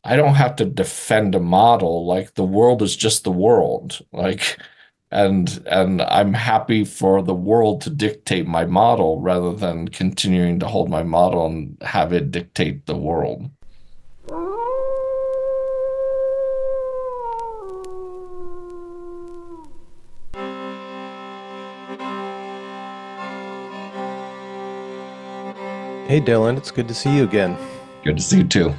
I don't have to defend a model. Like the world is just the world. Like, and I'm happy for the world to dictate my model rather than continuing to hold my model and have it dictate the world. Hey Dylan, it's good to see you again. Good to see you too.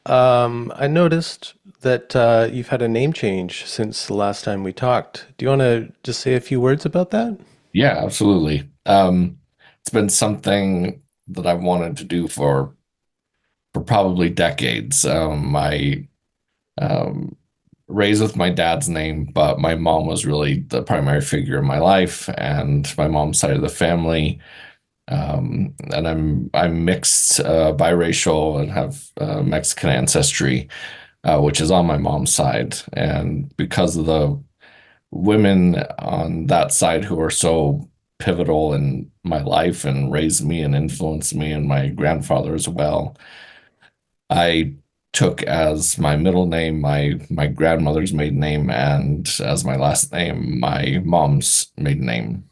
I noticed that you've had a name change since the last time we talked. Do you want to just say a few words about that? Yeah, absolutely. It's been something that I've wanted to do for probably decades. My um, raised with my dad's name, but my mom was really the primary figure in my life, and my mom's side of the family. And I'm mixed, biracial, and have Mexican ancestry, which is on my mom's side. And because of the women on that side who are so pivotal in my life and raised me and influenced me, and my grandfather as well, I took as my middle name my grandmother's maiden name, and as my last name my mom's maiden name,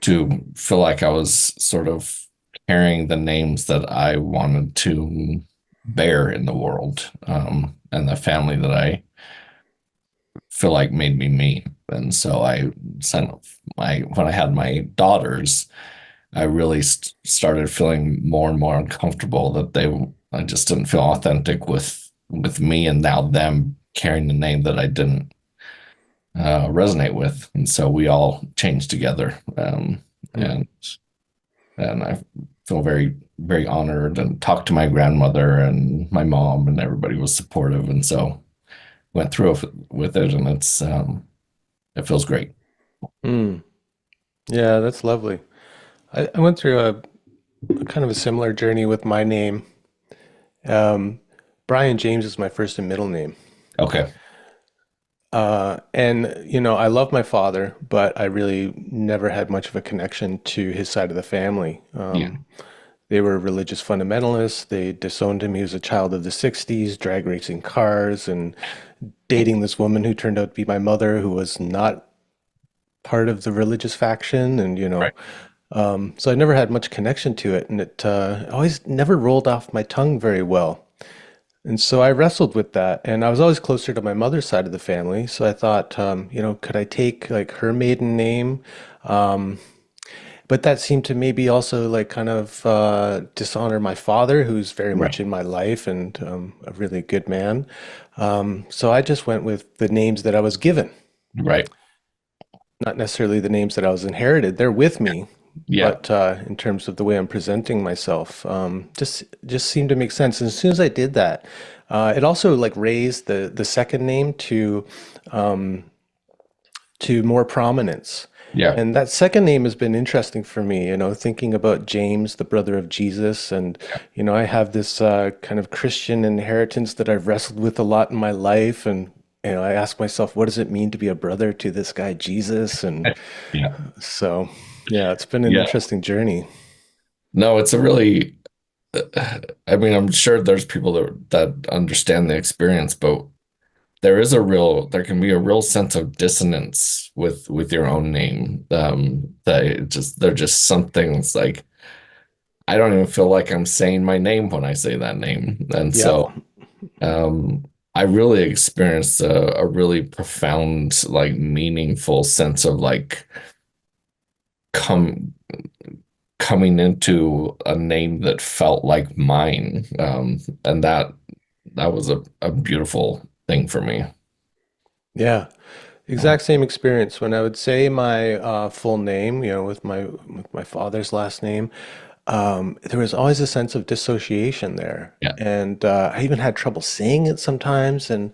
to feel like I was sort of carrying the names that I wanted to bear in the world, and the family that I feel like made me me. And so I sent my when I had my daughters, I really started feeling more and more uncomfortable that I just didn't feel authentic with me, and now them carrying the name that I didn't resonate with. And so we all changed together. Hmm. And I feel very, very honored, and talked to my grandmother and my mom, and everybody was supportive. And so went through with it, and it feels great. Mm. Yeah, that's lovely. I went through a kind of a similar journey with my name. Um, Brian James is my first and middle name. Okay. And I love my father, but I really never had much of a connection to his side of the family. Yeah. They were religious fundamentalists. They disowned him. He was a child of the 60s, drag racing cars and dating this woman who turned out to be my mother, who was not part of the religious faction. Right. So I never had much connection to it. And it always never rolled off my tongue very well. And so I wrestled with that. And I was always closer to my mother's side of the family. So I thought, could I take like her maiden name? But that seemed to maybe also like kind of dishonor my father, who's very Right. much in my life and a really good man. So I just went with the names that I was given, Right. not necessarily the names that I was inherited. They're with me, Yeah. but in terms of the way I'm presenting myself, just seemed to make sense. And as soon as I did that, it also like raised the second name to more prominence. Yeah. And that second name has been interesting for me, thinking about James, the brother of Jesus. And, I have this kind of Christian inheritance that I've wrestled with a lot in my life. And, I ask myself, what does it mean to be a brother to this guy, Jesus? And Yeah. so, yeah, it's been an Yeah. interesting journey. No, it's a really, I mean, I'm sure there's people that understand the experience, but there can be a real sense of dissonance with your own name. That they're just some things like I don't even feel like I'm saying my name when I say that name. And Yep. so I really experienced a really profound, like meaningful sense of like come coming into a name that felt like mine. And that was a beautiful thing for me. Yeah. Exact same experience. When I would say my full name, with my father's last name, there was always a sense of dissociation there, Yeah, and I even had trouble saying it sometimes, and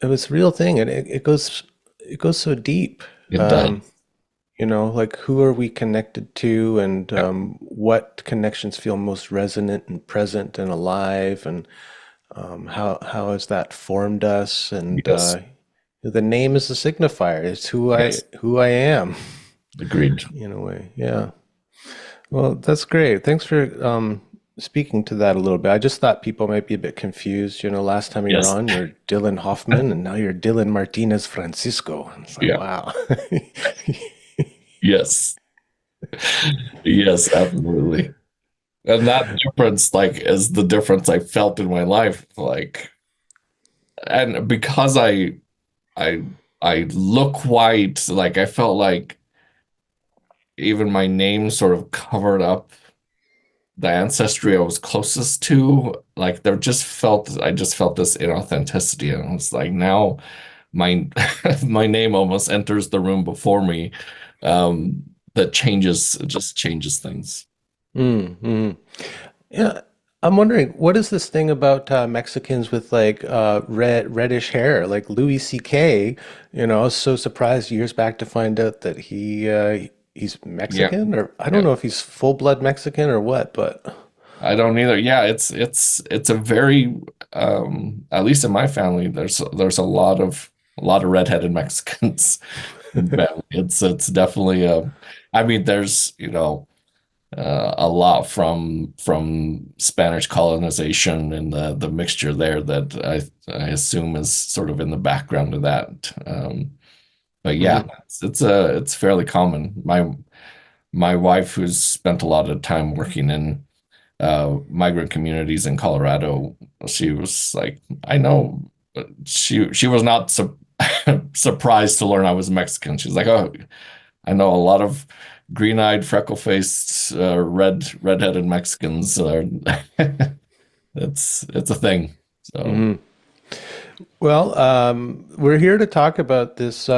it was a real thing, and it goes so deep. it does. Um, like who are we connected to, and Yeah. what connections feel most resonant and present and alive, and how has that formed us, and Yes. the name is a signifier. It's who I Yes. who I am Agreed. in a way. Yeah. Well, that's great. Thanks for speaking to that a little bit, I just thought people might be a bit confused. Last time you were Yes. on, you're Dylan Hoffman, and now you're Dylan Martinez Francisco. And it's like, Yeah. wow. Yes. Yes, absolutely. And that difference, like, is the difference I felt in my life. Like, and because I I look white, like I felt like even my name sort of covered up the ancestry I was closest to. Like I just felt this inauthenticity. And it's like now my my name almost enters the room before me. That changes, it just changes things. Mm-hmm. Yeah, I'm wondering, what is this thing about Mexicans with like reddish hair, like Louis C.K. I was so surprised years back to find out that he's Yeah, Mexican, or I don't yeah. know if he's full blood Mexican or what, but I don't either. Yeah, it's a very at least in my family, there's a lot of redheaded Mexicans in the family. It's definitely I mean there's, a lot from Spanish colonization and the mixture there that I assume is sort of in the background of that. But yeah, mhm, it's fairly common. My wife, who's spent a lot of time working in migrant communities in Colorado, she was like, I know. She was not surprised to learn I was Mexican. She's like, oh, I know a lot of green-eyed, freckle-faced, redheaded Mexicans. It's a thing. So mhm. Well, we're here to talk about this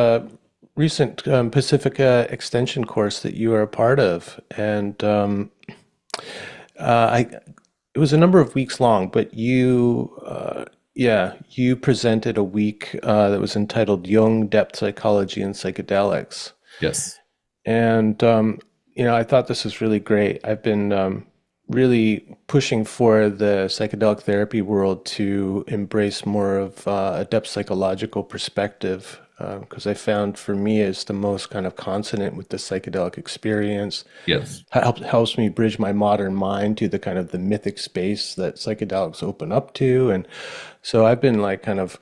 recent Pacifica extension course that you are a part of, and I it was a number of weeks long, but you presented a week that was entitled Jung, Depth Psychology and Psychedelics. yes, And, I thought this was really great. I've been really pushing for the psychedelic therapy world to embrace more of a depth psychological perspective, because I found for me it's the most kind of consonant with the psychedelic experience. yes, Helps me bridge my modern mind to the kind of the mythic space that psychedelics open up to. And so I've been like kind of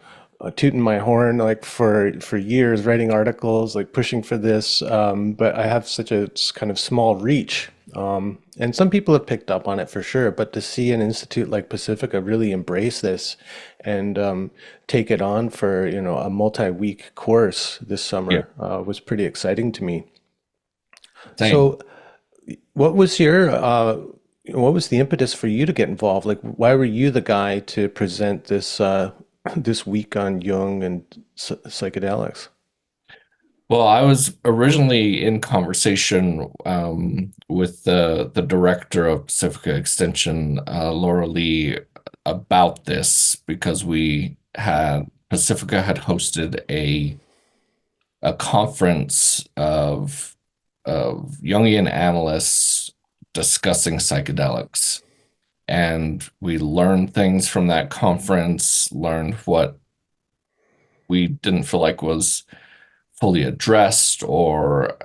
tooting my horn like for years, writing articles, like pushing for this. But I have such a kind of small reach. And some people have picked up on it for sure, but to see an institute like Pacifica really embrace this and take it on for, a multi-week course this yeah, summer was pretty exciting to me. same. So what was what was the impetus for you to get involved? Like, why were you the guy to present this this week on Jung and psychedelics? Well, I was originally in conversation with the director of Pacifica Extension, Laura Lee, about this because we had Pacifica had hosted a conference of Jungian analysts discussing psychedelics. And we learned things from that conference, learned what we didn't feel like was fully addressed or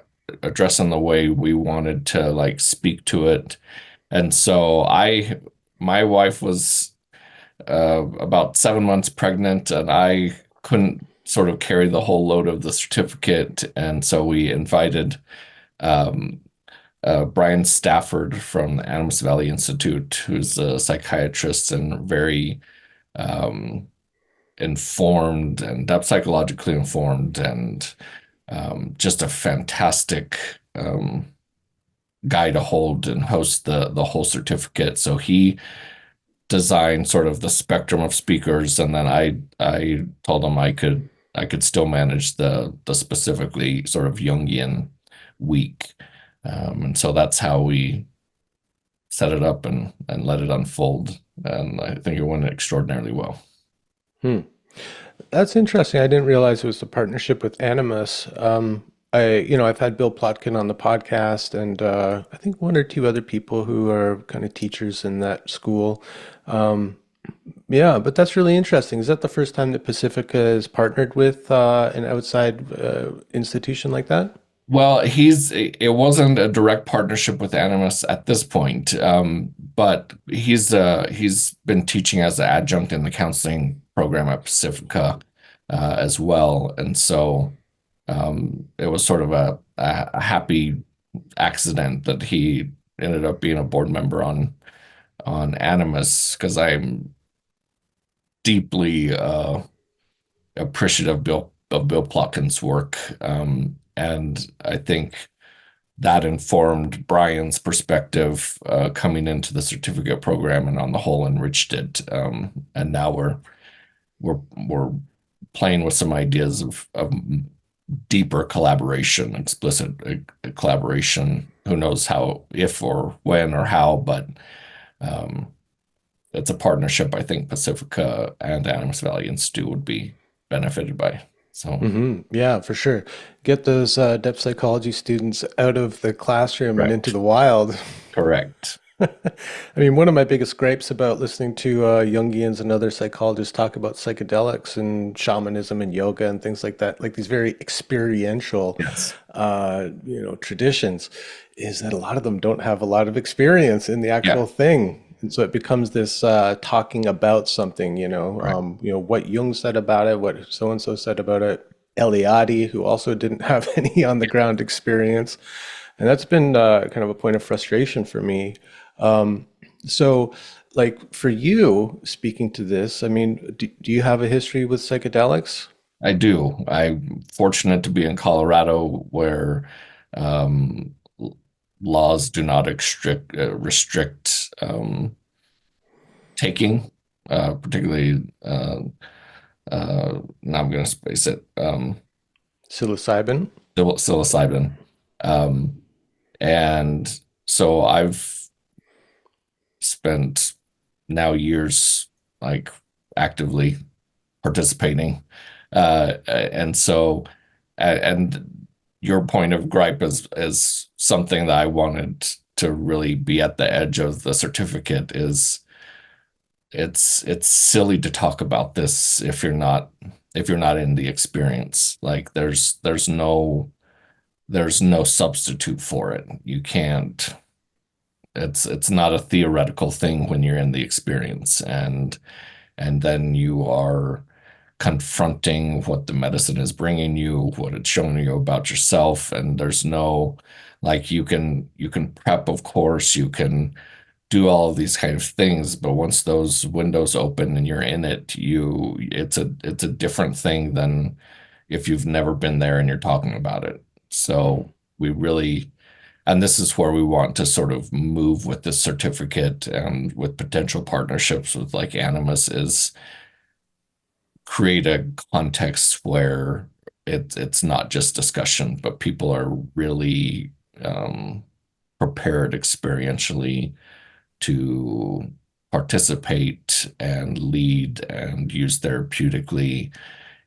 addressed in the way we wanted to like speak to it. And so my wife was about 7 months pregnant, and I couldn't sort of carry the whole load of the certificate. And so we invited um, Brian Stafford from the Animas Valley Institute, who's a psychiatrist and very um, informed and psychologically informed, and just a fantastic guy to hold and host the whole certificate. So he designed sort of the spectrum of speakers, and then I told him I could still manage the specifically sort of Jungian week. And so that's how we set it up and let it unfold. And I think it went extraordinarily well. Hmm. That's interesting. I didn't realize it was a partnership with Animus. I've had Bill Plotkin on the podcast, and I think one or two other people who are kind of teachers in that school. Um, yeah, but that's really interesting. Is that the first time that Pacifica has partnered with an outside institution like that? Well, it wasn't a direct partnership with Animus at this point, but he's been teaching as an adjunct in the counseling program at Pacifica as well, and so it was sort of a happy accident that he ended up being a board member on Animus because I'm deeply appreciative of Bill Plotkin's work, and I think that informed Brian's perspective coming into the certificate program, and on the whole enriched it. And now we're playing with some ideas of deeper collaboration, explicit collaboration. Who knows how, if or when or how, but um, it's a partnership I think Pacifica and Animas Valley Institute would be benefited by. So, Yeah, for sure. Get those depth psychology students out of the classroom and into correct, the wild. correct, I mean, one of my biggest gripes about listening to Jungians and other psychologists talk about psychedelics and shamanism and yoga and things like that, like these very experiential, yes, traditions, is that a lot of them don't have a lot of experience in the yeah, actual thing. And so it becomes this talking about something, right, what Jung said about it, what so and so said about it. Eliade, who also didn't have any on the ground experience. And that's been kind of a point of frustration for me. So, like for you, speaking to this, I mean, do you have a history with psychedelics? I do. I'm fortunate to be in Colorado where laws do not restrict taking, particularly, now I'm going to space it, Psilocybin? psilocybin. Um, and so I've spent now years like actively participating. And so, and your point of gripe is something that I wanted to really be at the edge of the certificate is it's silly to talk about this if you're not in the experience. Like there's no substitute for it. You can't it's not a theoretical thing when you're in the experience and then you are confronting what the medicine is bringing you, what it's showing you about yourself, and there's no like you can prep, of course, you can do all of these kind of things, but once those windows open and you're in it, it's a different thing than if you've never been there and you're talking about it. So we really and this is where we want to sort of move with this certificate and with potential partnerships with like Animus is create a context where it's not just discussion, but people are really prepared experientially to participate and lead and use therapeutically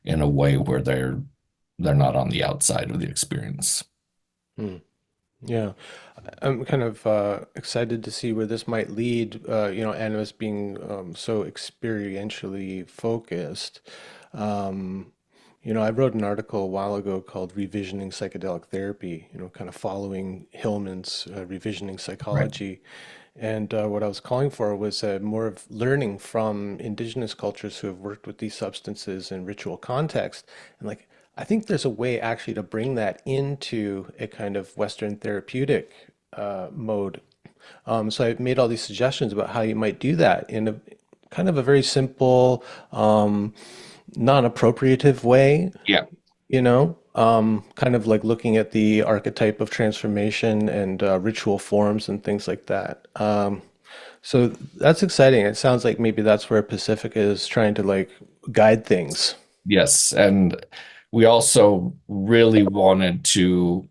in a way where they're not on the outside of the experience. Hmm. Yeah, I'm kind of excited to see where this might lead. Animus being so experientially focused. I wrote an article a while ago called "Revisioning Psychedelic Therapy." Kind of following Hillman's revisioning Right. psychology. And what I was calling for was more of learning from indigenous cultures who have worked with these substances in ritual context. And like, I think there's a way actually to bring that into a kind of Western therapeutic mode. So I made all these suggestions about how you might do that in a kind of a very simple, non-appropriative way, Yeah. kind of like looking at the archetype of transformation and ritual forms and things like that. So that's exciting. It sounds like maybe that's where Pacific is trying to like guide things. Yes. And we also really wanted to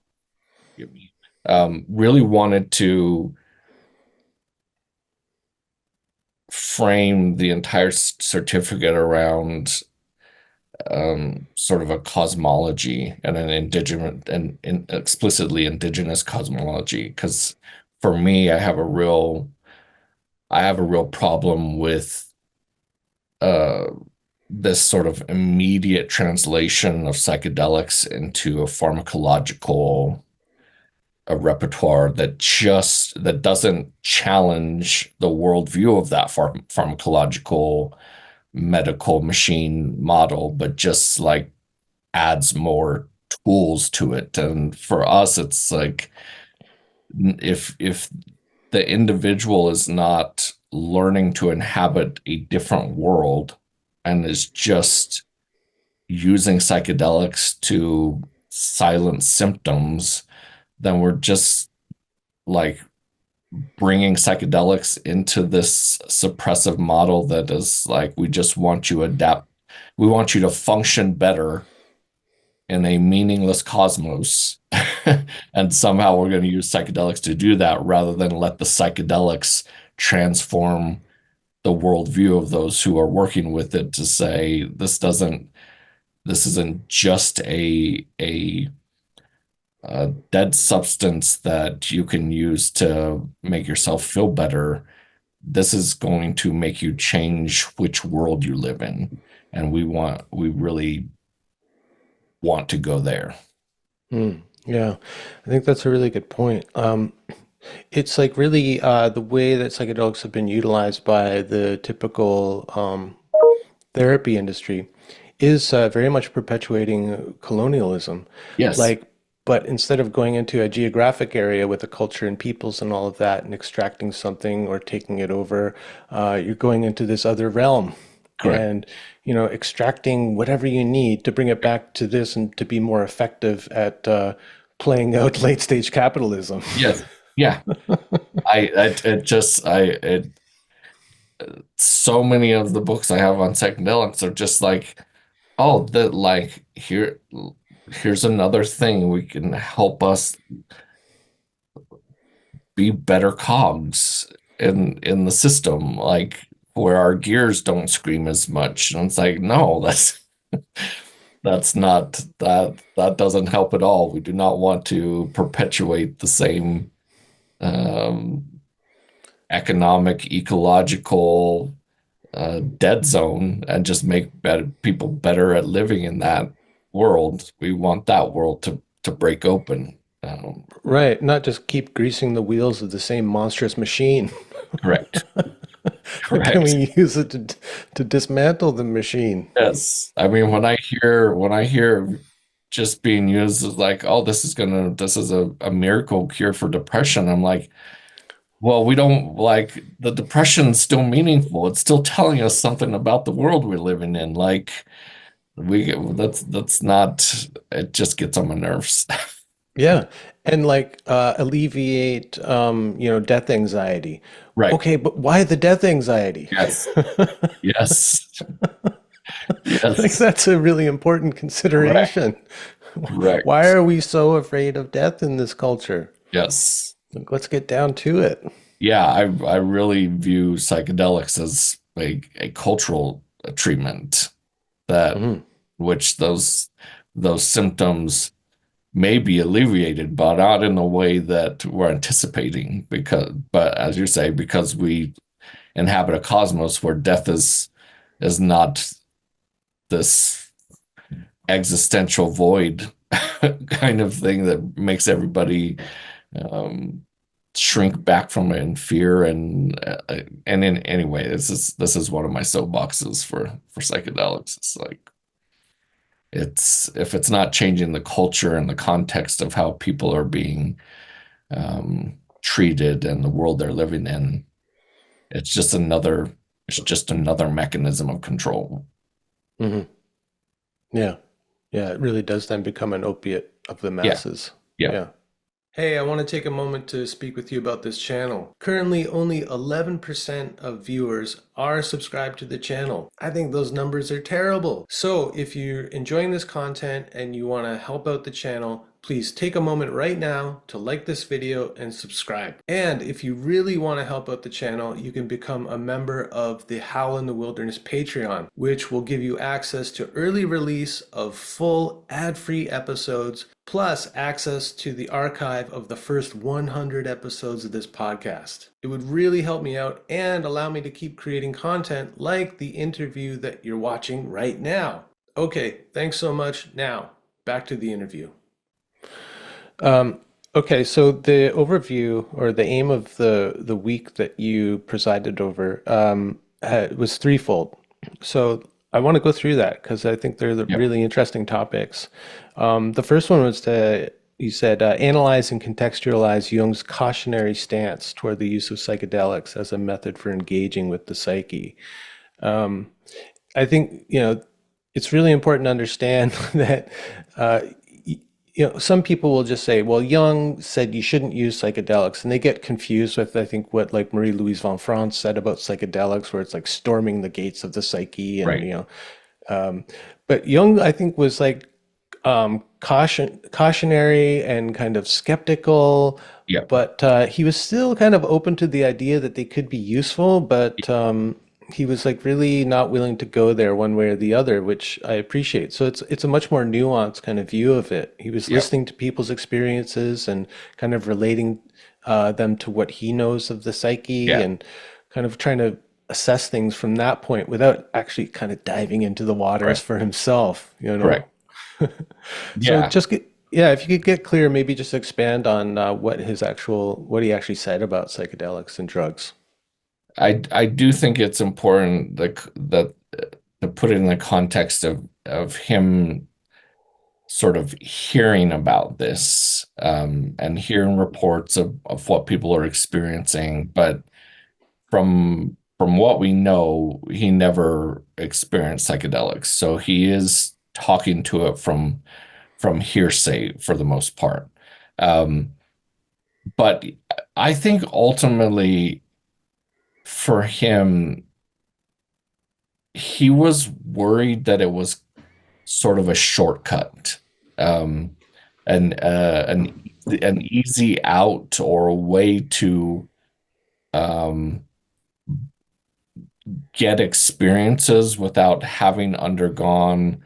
frame the entire certificate around sort of a cosmology and an indigenous and explicitly indigenous cosmology. Because for me, I have a real problem with uh, this sort of immediate translation of psychedelics into a pharmacological a repertoire that doesn't challenge the worldview of that pharmacological medical machine model, but just like adds more tools to it. And for us, it's like if the individual is not learning to inhabit a different world and is just using psychedelics to silence symptoms, then we're just like bringing psychedelics into this suppressive model that is like, we just want you adapt, we want you to function better in a meaningless cosmos. And somehow we're going to use psychedelics to do that rather than let the psychedelics transform the worldview of those who are working with it to say this isn't just a dead substance that you can use to make yourself feel better. This is going to make you change which world you live in. And we really want to go there. Yeah, I think that's a really good point. It's like really the way that psychedelics have been utilized by the typical therapy industry is very much perpetuating colonialism. Yes, Like, but instead of going into a geographic area with a culture and peoples and all of that and extracting something or taking it over, you're going into this other realm correct. and, extracting whatever you need to bring it back to this and to be more effective at playing out late stage capitalism. Yes. Yeah. I so many of the books I have on psychedelics are just like, oh, that like here's another thing we can help us be better cogs in the system, like where our gears don't scream as much. And it's like, no, that's not that doesn't help at all. We do not want to perpetuate the same um, economic, ecological dead zone and just make people better at living in that world. We want that world to break open. Right, not just keep greasing the wheels of the same monstrous machine. Correct. Can Correct. we use it to dismantle the machine? Yes. I mean, when I hear just being used as like, oh, this is a miracle cure for depression. I'm like, well, we don't like the depression's still meaningful. It's still telling us something about the world we're living in. Like that's not it just gets on my nerves. Yeah, and like alleviate death anxiety. Right. Okay, but why the death anxiety? Yes. Yes. Like Yes. that's a really important Correct. consideration. Why Correct. are we so afraid of death in this culture? Yes. Like, let's get down to it. Yeah, I really view psychedelics as a cultural treatment that Mhm. which those symptoms may be alleviated, but not in the way that we're anticipating. But as you say, because we inhabit a cosmos where death is not this existential void kind of thing that makes everybody um, shrink back from it in fear and in anyway, this is one of my soapboxes for psychedelics. It's like it's if it's not changing the culture and the context of how people are being treated and the world they're living in, it's just another mechanism of control. Mhm. Yeah. Yeah, it really does then become an opiate of the Yeah, masses. yeah. Yeah. Hey, I want to take a moment to speak with you about this channel. Currently, only 11% of viewers are subscribed to the channel. I think those numbers are terrible. So, if you're enjoying this content and you want to help out the channel, please take a moment right now to like this video and subscribe. And if you really want to help out the channel, you can become a member of the Howl in the Wilderness Patreon, which will give you access to early release of full ad-free episodes, plus access to the archive of the first 100 episodes of this podcast. It would really help me out and allow me to keep creating content like the interview that you're watching right now. Okay, thanks so much. Now, back to the interview. Um, okay, so the overview or the aim of the week that you presided over was threefold. So I want to go through that because I think they're the Yep. really interesting topics. The first one was to, you said, analyze and contextualize Jung's cautionary stance toward the use of psychedelics as a method for engaging with the psyche. Um, I think, it's really important to understand that, uh, some people will just say, well, Jung said you shouldn't use psychedelics. And they get confused with, I think, what like Marie-Louise von Franz said about psychedelics, where it's like storming the gates of the psyche. And, Right. um, but Jung, I think, was like cautionary and kind of skeptical, Yep. but he was still kind of open to the idea that they could be useful, but he was like really not willing to go there one way or the other, which I appreciate. So it's a much more nuanced kind of view of it. He was Yep. listening to people's experiences and kind of relating them to what he knows of the psyche Yeah. and kind of trying to assess things from that point without actually kind of diving into the waters Right. for himself, Correct. So Yeah. just get, yeah, if you could get clear, maybe just expand on what he actually said about psychedelics and drugs. I do think it's important that to put it in the context of him sort of hearing about this and hearing reports of what people are experiencing, but from what we know, he never experienced psychedelics. So he is talking to it from hearsay for the most part. Um, but I think ultimately for him, he was worried that it was sort of a shortcut, um, an easy out or a way to um, get experiences without having undergone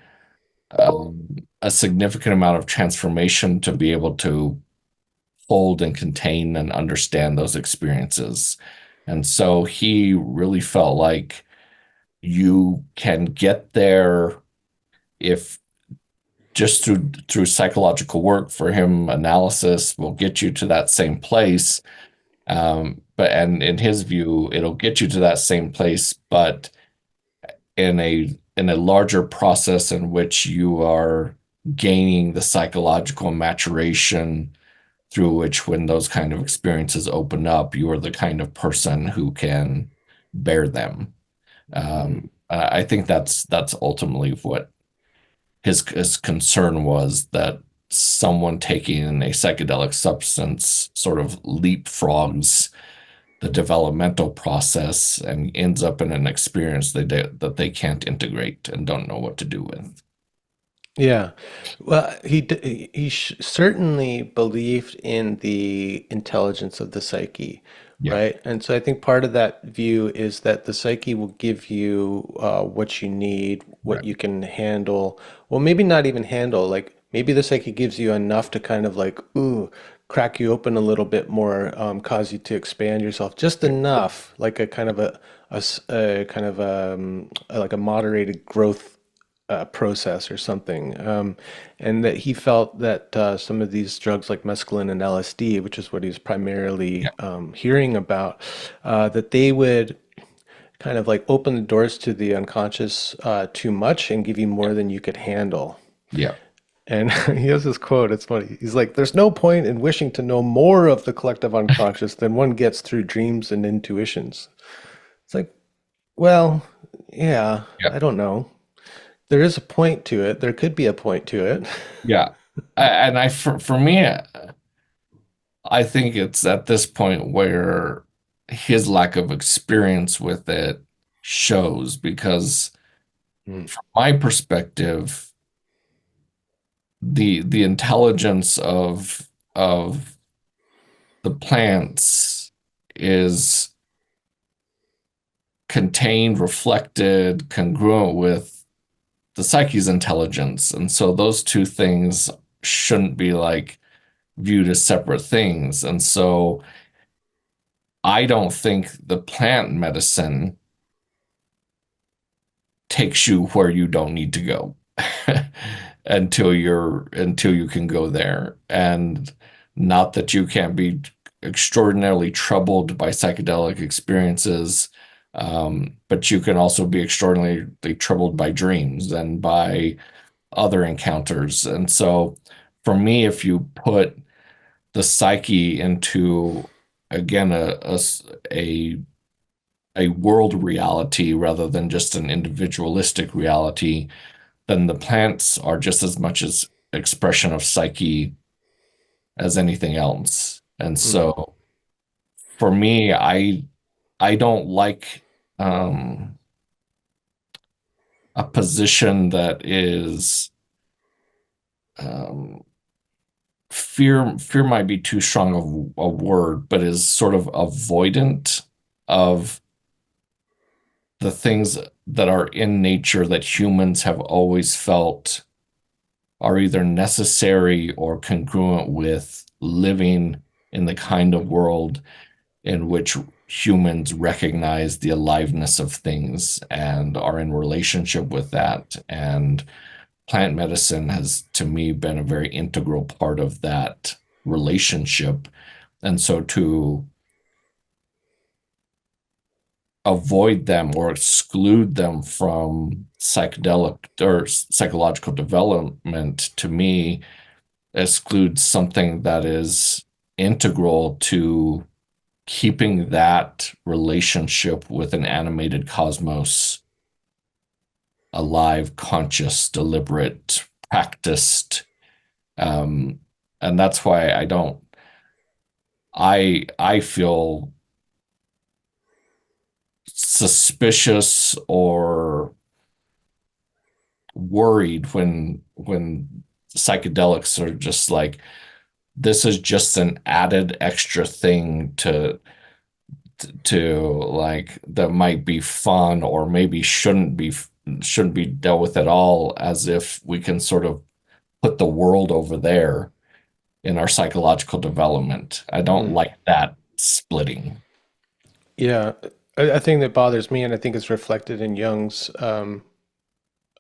a significant amount of transformation to be able to hold and contain and understand those experiences. And so he really felt like you can get there if just through psychological work for him, analysis will get you to that same place. But and in his view, it'll get you to that same place, but in a larger process in which you are gaining the psychological maturation through which when those kind of experiences open up, you are the kind of person who can bear them. Mhm. I think that's ultimately what his concern was, that someone taking a psychedelic substance sort of leapfrogs the developmental process and ends up in an experience that they can't integrate and don't know what to do with. Yeah. Well, certainly believed in the intelligence of the psyche, Yeah, right? And so I think part of that view is that the psyche will give you what you need, what right. you can handle. Well, maybe not even handle. Like maybe the psyche gives you enough to kind of like, ooh, crack you open a little bit more, cause you to expand yourself just Right. enough, like a kind of a kind of like a moderated growth process or something. And that he felt that some of these drugs like mescaline and LSD, which is what he was Yeah, primarily hearing about, that they would kind of like open the doors to the unconscious too much and give you yeah, more than you could handle. yeah, And he has this quote, it's funny. He's like, there's no point in wishing to know more of the collective unconscious than one gets through dreams and intuitions. It's like, well, yeah, yeah, I don't know. There is a point to it. There could be a point to it. yeah. And for me, I think it's at this point where his lack of experience with it shows, because Mm, from my perspective, the intelligence of the plants is contained, reflected, congruent with the psyche's intelligence. And so those two things shouldn't be like viewed as separate things. And so I don't think the plant medicine takes you where you don't need to go until you can go there. And not that you can't be extraordinarily troubled by psychedelic experiences, but you can also be extraordinarily troubled by dreams and by other encounters. And so for me, if you put the psyche into again a a world reality rather than just an individualistic reality, then the plants are just as much as expression of psyche as anything else. And Mm. so for me, I don't like a position that is um, fear might be too strong of a word, but is sort of avoidant of the things that are in nature that humans have always felt are either necessary or congruent with living in the kind of world in which humans recognize the aliveness of things and are in relationship with that. And plant medicine has, to me, been a very integral part of that relationship. And so to avoid them or exclude them from psychedelic or psychological development, to me, excludes something that is integral to keeping that relationship with an animated cosmos alive, conscious, deliberate, practiced. Um, and that's why I feel suspicious or worried when psychedelics are just like this is just an added extra thing to like that might be fun or maybe shouldn't be dealt with at all, as if we can sort of put the world over there in our psychological development. I don't Mm. like that splitting. Yeah, I think that bothers me, and I think it's reflected in Jung's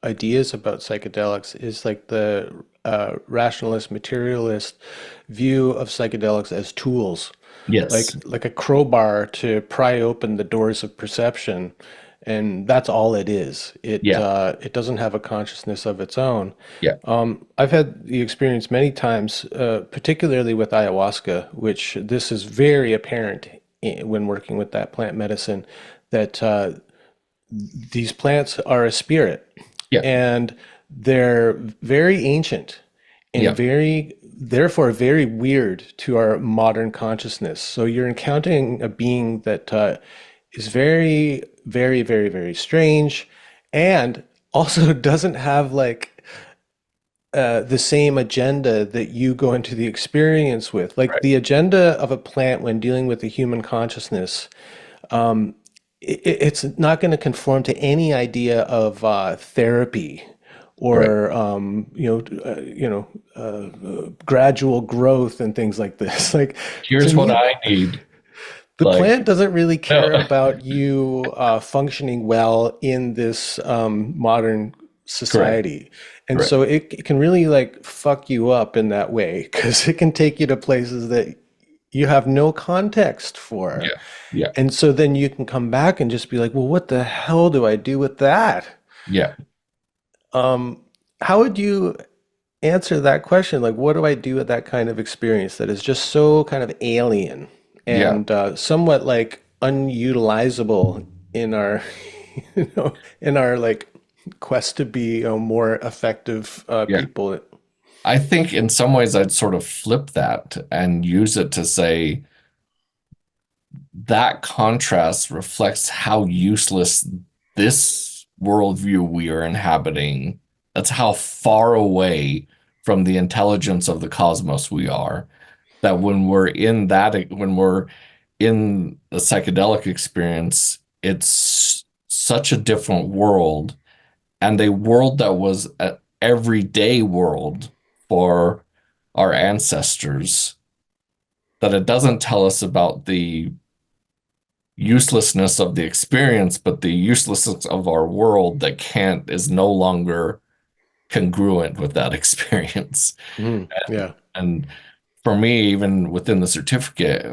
ideas about psychedelics is like the rationalist materialist view of psychedelics as tools, Yes. like a crowbar to pry open the doors of perception, and that's all it is. Yeah. It doesn't have a consciousness of its own. Yeah. I've had the experience many times, particularly with ayahuasca, which this is very apparent when working with that plant medicine, that these plants are a spirit Yeah. and they're very ancient and Yeah. very, therefore, very weird to our modern consciousness. So you're encountering a being that is very, very, very, very strange and also doesn't have like the same agenda that you go into the experience with. Like Right. the agenda of a plant when dealing with the human consciousness, it's not going to conform to any idea of therapy Right. or gradual growth and things like this. Like to Here's what me, I need. the Like, plant doesn't really no. care about you functioning well in this modern Correct. society. And Correct. so it can really like fuck you up in that way because it can take you to places that you have no context for. Yeah. Yeah. And so then you can come back and just be like, well, what the hell do I do with that? Yeah. How would you answer that question? Like, what do I do with that kind of experience that is just so kind of alien Yeah. and somewhat like unutilizable in our, in our like quest to be, more effective Yeah. people? I think in some ways I'd sort of flip that and use it to say that contrast reflects how useless this worldview we are inhabiting. That's how far away from the intelligence of the cosmos we are, that when we're in the psychedelic experience, it's such a different world, and a world that was an everyday world for our ancestors, that it doesn't tell us about the uselessness of the experience, but the uselessness of our world that can't is no longer congruent with that experience. Yeah. And for me, even within the certificate,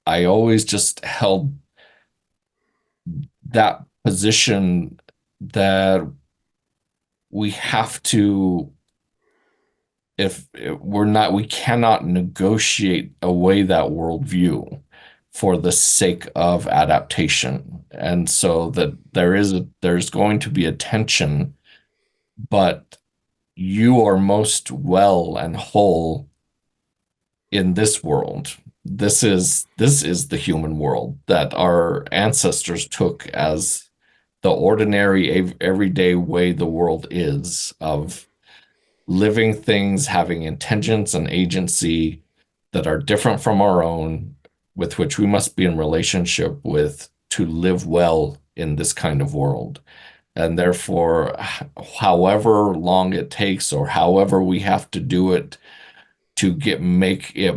I always just held that position that we have to, if we're not, we cannot negotiate away that worldview for the sake of adaptation. And so that there's going to be a tension, but you are most well and whole in this world. This is the human world that our ancestors took as the ordinary, everyday way the world is, of living things having intelligence and agency that are different from our own, with which we must be in relationship with to live well in this kind of world. And therefore, however long it takes or however we have to do it to make it,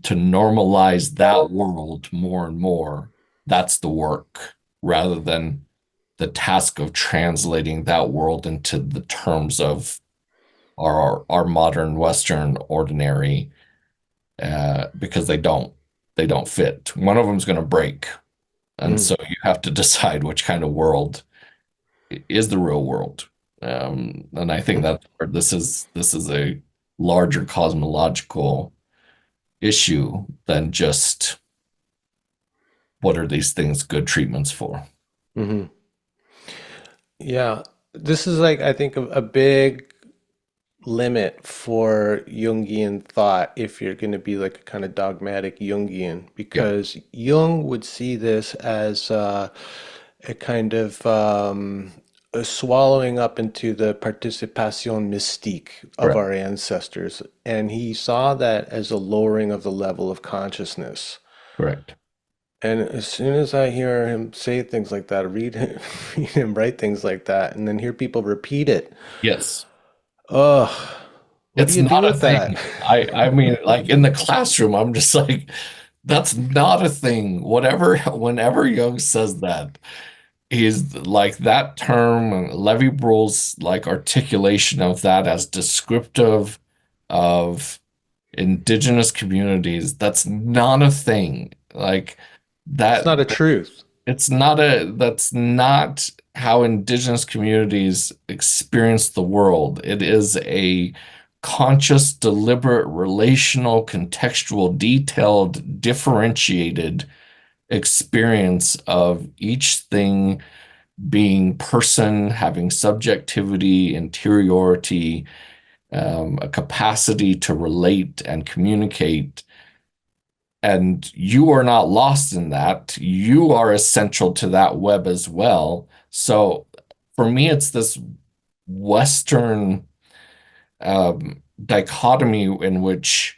to normalize that world more and more, that's the work, rather than the task of translating that world into the terms of our modern Western ordinary, because they don't fit. One of them's going to break, and Mm, so you have to decide which kind of world is the real world. And I think mm, that this is a larger cosmological issue than just what are these things good treatments for. mhm. Yeah. This is like, I think, a big limit for Jungian thought if you're going to be like a kind of dogmatic Jungian, Yeah, because Jung would see this as a kind of a swallowing up into the participation mystique of correct, our ancestors. And he saw that as a lowering of the level of consciousness. correct. And as soon as I hear him say things like that, read him, read him write things like that, and then hear people repeat it, Yes. ugh, what do It's you do not a with that? thing. I mean, like in the classroom, I'm just like, that's not a thing. Whenever Jung says that, he's like that term, Levi Bruhl's like articulation of that as descriptive of indigenous communities. That's not a thing. Like It's that, not a truth. that's not how indigenous communities experience the world. It is a conscious, deliberate, relational, contextual, detailed, differentiated experience of each thing being person, having subjectivity, interiority, a capacity to relate and communicate. And you are not lost in that. You are essential to that web as well. So for me, it's this Western dichotomy in which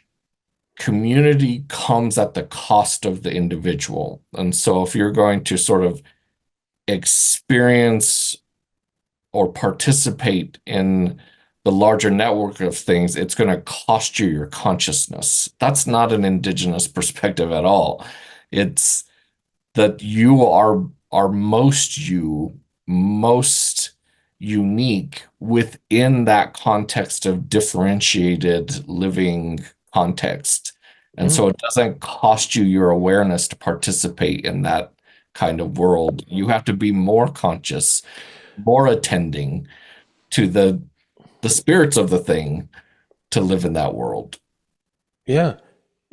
community comes at the cost of the individual. And so if you're going to sort of experience or participate in the larger network of things, it's going to cost you your consciousness. That's not an indigenous perspective at all. It's that you are most unique within that context of differentiated living context. And Mm. so it doesn't cost you your awareness to participate in that kind of world. You have to be more conscious, more attending to the spirits of the thing to live in that world. Yeah.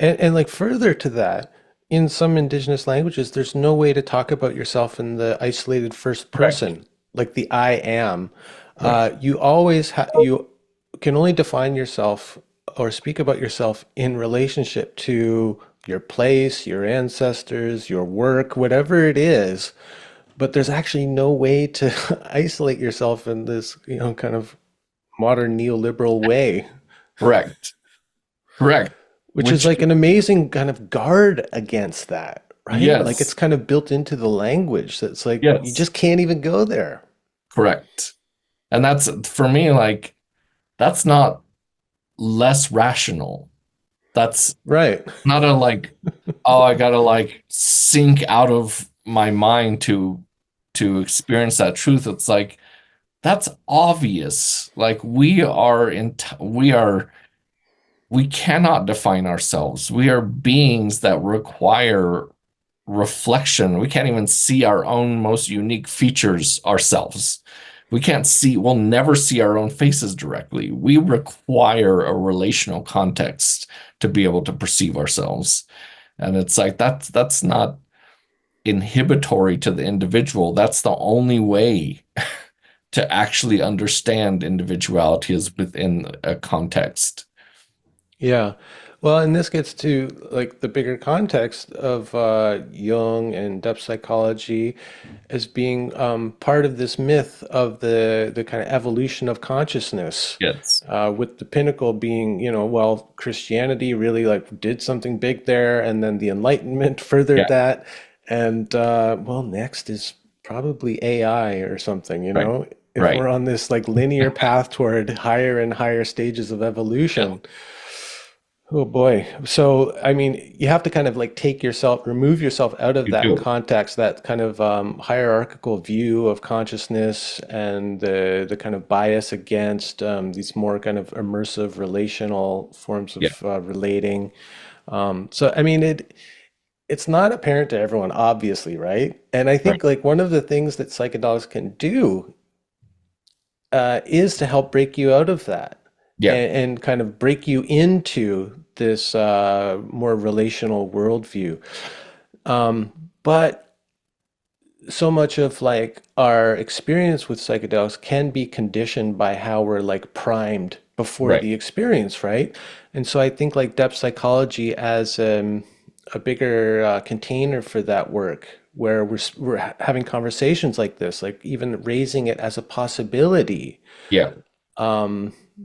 And like further to that, in some indigenous languages, there's no way to talk about yourself in the isolated first Correct. person, like the I am. Correct. You can only define yourself or speak about yourself in relationship to your place, your ancestors, your work, whatever it is. But there's actually no way to isolate yourself in this, kind of modern neoliberal way, Correct. Correct. which is Which, like an amazing kind of guard against that, right? Like it's yes, kind of built into the language that's like you yes, just can't even go there. correct. And that's for me, like, that's not less rational. That's Right. not a like, oh, I gotta like sink out of my mind to experience that truth. It's like that's obvious. Like we cannot define ourselves. We are beings that require reflection. We can't even see our own most unique features ourselves. We'll never see our own faces directly. We require a relational context to be able to perceive ourselves. And it's like that's not inhibitory to the individual. That's the only way to actually understand individuality is within a context. Yeah. Well, and this gets to like the bigger context of Jung and depth psychology as being part of this myth of the kind of evolution of consciousness, Yes. with the pinnacle being, well, Christianity really like did something big there, and then the Enlightenment furthered Yeah. that, and well, next is probably AI or something, Right. if Right. we're on this like linear path toward higher and higher stages of Yeah. evolution. Oh boy. So, I mean, you have to kind of like remove yourself out of You that do. context, that kind of hierarchical view of consciousness and the kind of bias against these more kind of immersive relational forms Yeah. of relating. So, I mean, it's not apparent to everyone, obviously, right? And I Right. think like one of the things that psychedelics can do is to help break you out of that Yeah. and kind of break you into this more relational worldview. But so much of like our experience with psychedelics can be conditioned by how we're like primed before Right. the experience, right? And so I think like depth psychology as a bigger container for that work, where we're having conversations like this, like even raising it as a possibility, Yeah.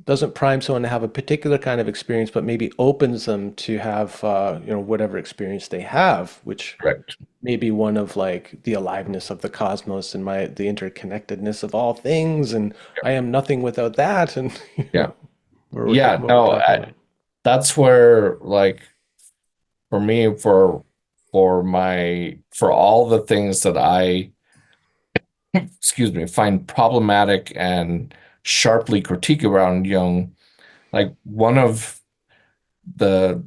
doesn't prime someone to have a particular kind of experience, but maybe opens them to have whatever experience they have, which Correct. may be one of like the aliveness of the cosmos and the interconnectedness of all things, and I am nothing without that, and Yeah. or Yeah. what we're No, talking about. that's where like for me for all the things that I excuse me find problematic and sharply critique around Jung, like one of the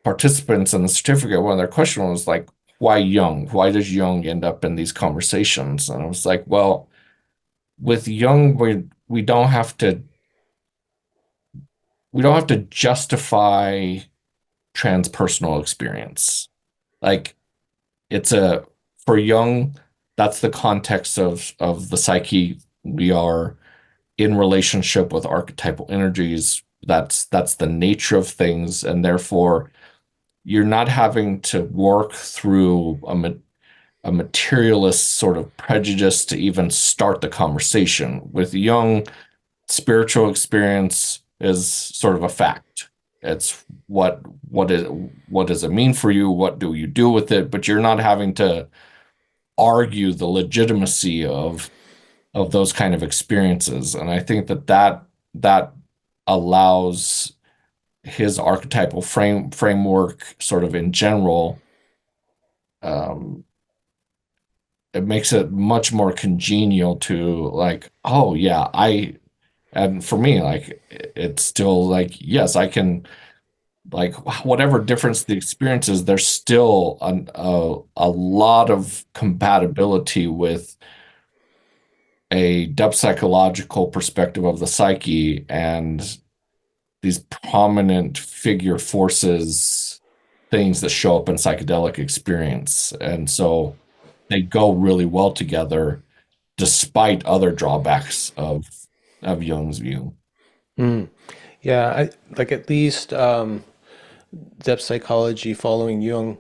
participants in the certificate, one of their questions was like, why Jung? Why does Jung end up in these conversations? And I was like, well, with Jung, we don't have to justify transpersonal experience. Like it's a for Jung, that's the context of the psyche. We are in relationship with archetypal energies. That's the nature of things, and therefore you're not having to work through a materialist sort of prejudice to even start the conversation. With Jung, spiritual experience is sort of a fact. It's what is what does it mean for you? What do you do with it? But you're not having to argue the legitimacy of those kind of experiences. And I think that allows his archetypal framework sort of in general, um, it makes it much more congenial to like, oh yeah, and for me, like it's still like, yes, I can like whatever difference the experience is, there's still a lot of compatibility with a depth psychological perspective of the psyche and these prominent figure forces, things that show up in psychedelic experience. And so they go really well together despite other drawbacks of Jung's view. Mm. Yeah, I like at least depth psychology following Jung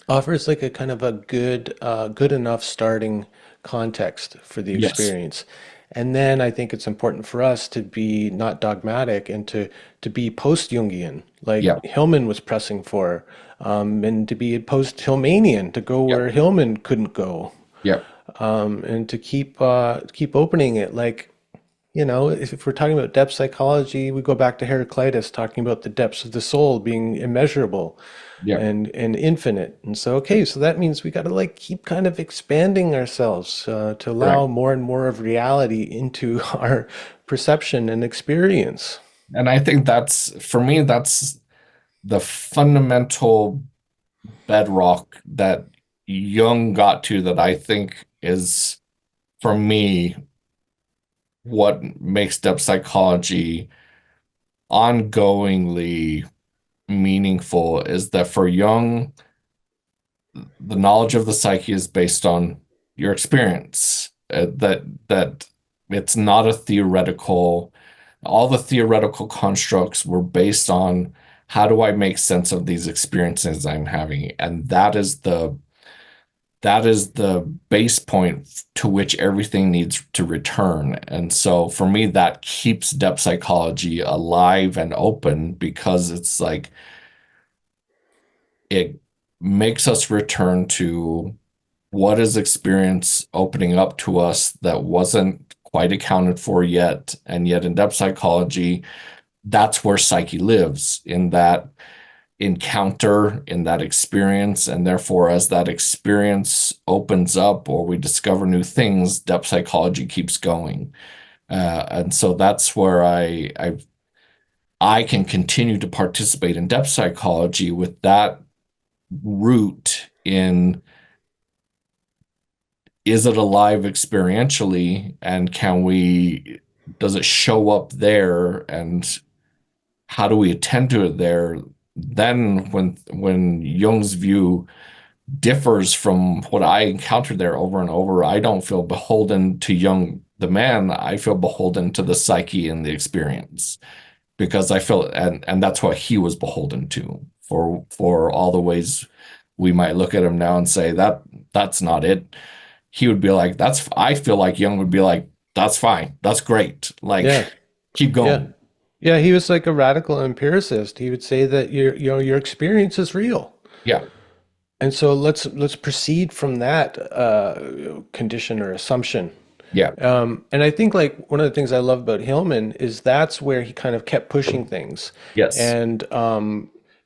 offers like a kind of a good enough starting context for the Yes. experience. And then I think it's important for us to be not dogmatic and to be post-Jungian, like Yeah. Hillman was pressing for, and to be post-Hillmanian, to go Yeah. where Hillman couldn't go, Yeah. and to keep opening it. Like, if we're talking about depth psychology, we go back to Heraclitus talking about the depths of the soul being immeasurable Yeah. and infinite. And so, okay, so that means we got to like keep kind of expanding ourselves to allow Correct. more and more of reality into our perception and experience. And I think that's, for me, that's the fundamental bedrock that Jung got to, that I think is, for me, what makes depth psychology ongoingly meaningful, is that for Jung, the knowledge of the psyche is based on your experience. That it's not a theoretical. All the theoretical constructs were based on, how do I make sense of these experiences I'm having, and that is the base point to which everything needs to return. And so for me, that keeps depth psychology alive and open, because it's like, it makes us return to what is experience opening up to us that wasn't quite accounted for yet. And yet in depth psychology, that's where psyche lives, in that encounter, in that experience. And therefore, as that experience opens up or we discover new things, depth psychology keeps going. And so that's where I can continue to participate in depth psychology, with that root in, is it alive experientially, and does it show up there, and how do we attend to it there? Then when Jung's view differs from what I encountered there over and over, I don't feel beholden to Jung the man. I feel beholden to the psyche and the experience, because I feel, and that's what he was beholden to, for all the ways we might look at him now and say that that's not it. He would be like, that's, I feel like Jung would be like, that's fine, that's great, Yeah, like, keep yeah, going. yeah. He was like a radical empiricist. He would say that your experience is real. Yeah. And so let's proceed from that condition or assumption. Yeah. And I think like one of the things I love about Hillman is that's where he kind of kept pushing things Yes. and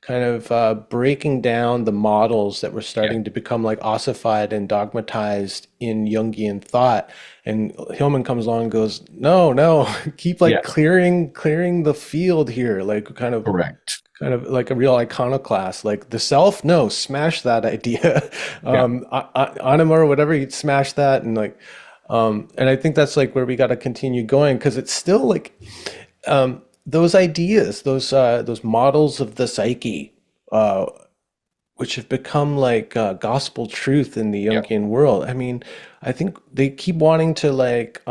kind of breaking down the models that were Yeah. starting to become like ossified and dogmatized in Jungian thought. And Hillman comes along and goes, no, no, keep like Yeah. clearing the field here, like Correct. kind of like a real iconoclast, like the self, no, smash that idea. Yeah. Anima or whatever, you smash that. And like, and I think that's like where we got to continue going because it's still like those ideas, those models of the psyche, uh, which have become like gospel truth in the Yeah. Jungian world. I mean, I think they keep wanting to like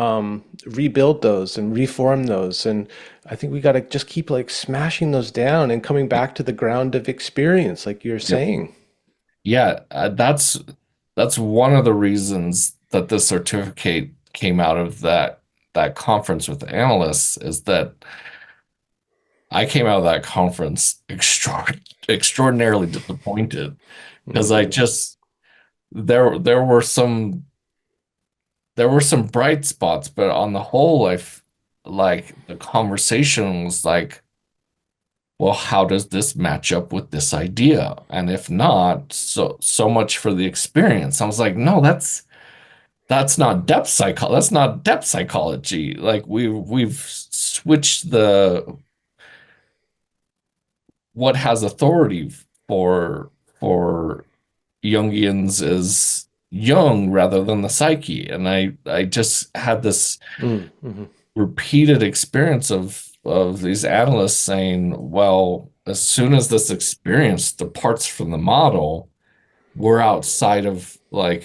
rebuild those and reform those, and I think we got to just keep like smashing those down and coming back to the ground of experience, like you're Yeah. saying. Yeah. That's one of the reasons that this certificate came out of that conference with the analysts, is that I came out of that conference extraordinarily disappointed, because I Mm, just, there were some bright spots, but on the whole, like, the conversation was like, well, how does this match up with this idea? And if not, so much for the experience. I was like, no, that's not depth psychology. That's not depth psychology. Like, we've switched the, what has authority for Jungians is Jung rather than the psyche. And I just had this mhm. repeated experience of these analysts saying, well, as soon as this experience departs from the model, we're outside of, like,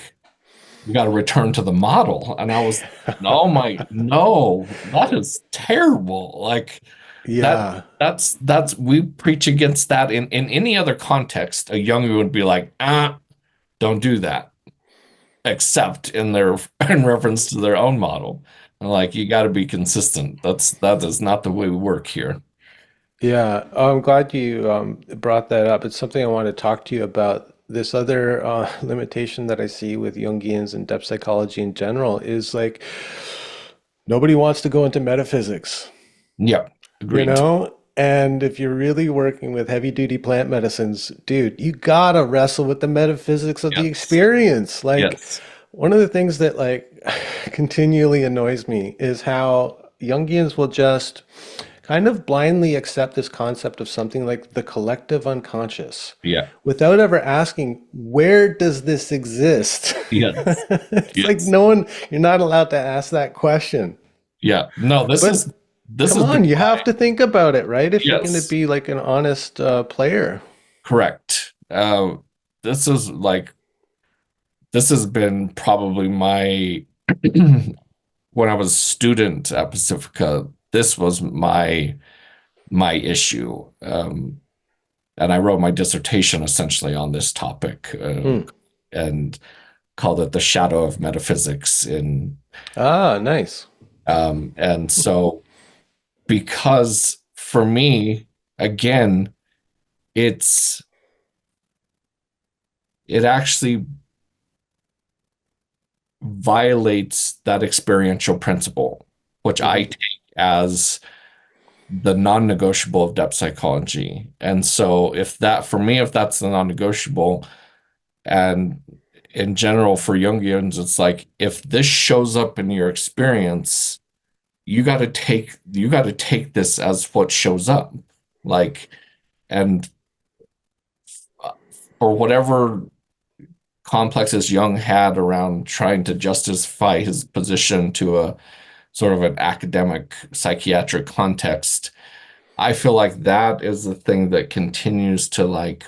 we got to return to the model. And I was, oh my, no, that is terrible. Like, Yeah, that's we preach against that in any other context. A younger would be like, don't do that. accept in their in reference to their own model. And like you got to be consistent. That is not the way we work here. Yeah, I'm glad you brought that up. It's something I want to talk to you about. This other limitation that I see with Jungians and depth psychology in general is like nobody wants to go into metaphysics, Yeah, you agreed. know? And if you're really working with heavy duty plant medicines, dude, you gotta wrestle with the metaphysics of the Yes. experience. Like, Yes. one of the things that like continually annoys me is how Jungians will just kind of blindly accept this concept of something like the collective unconscious Yeah. without ever asking, where does this exist? Yes. It's like Yes. no one, you're not allowed to ask that question. Yeah. No, But this come has on, been you have my to think about it, right? If you're going to yes, be like an honest player. correct. This is like this has been probably my when I was a student at Pacifica, this was my issue. And I wrote my dissertation essentially on this topic, Hmm. and called it the shadow of metaphysics in Ah, nice. and so because for me, again, it's it actually violates that experiential principle, which I Hmm. take as the non-negotiable of depth psychology. And so if that for me, if that's the non-negotiable, and in general for Jungians, it's like if this shows up in your experience, you got to take this as what shows up. Like, and for whatever complexes Jung had around trying to justify his position to a sort of an academic psychiatric context, I feel like that is the thing that continues to like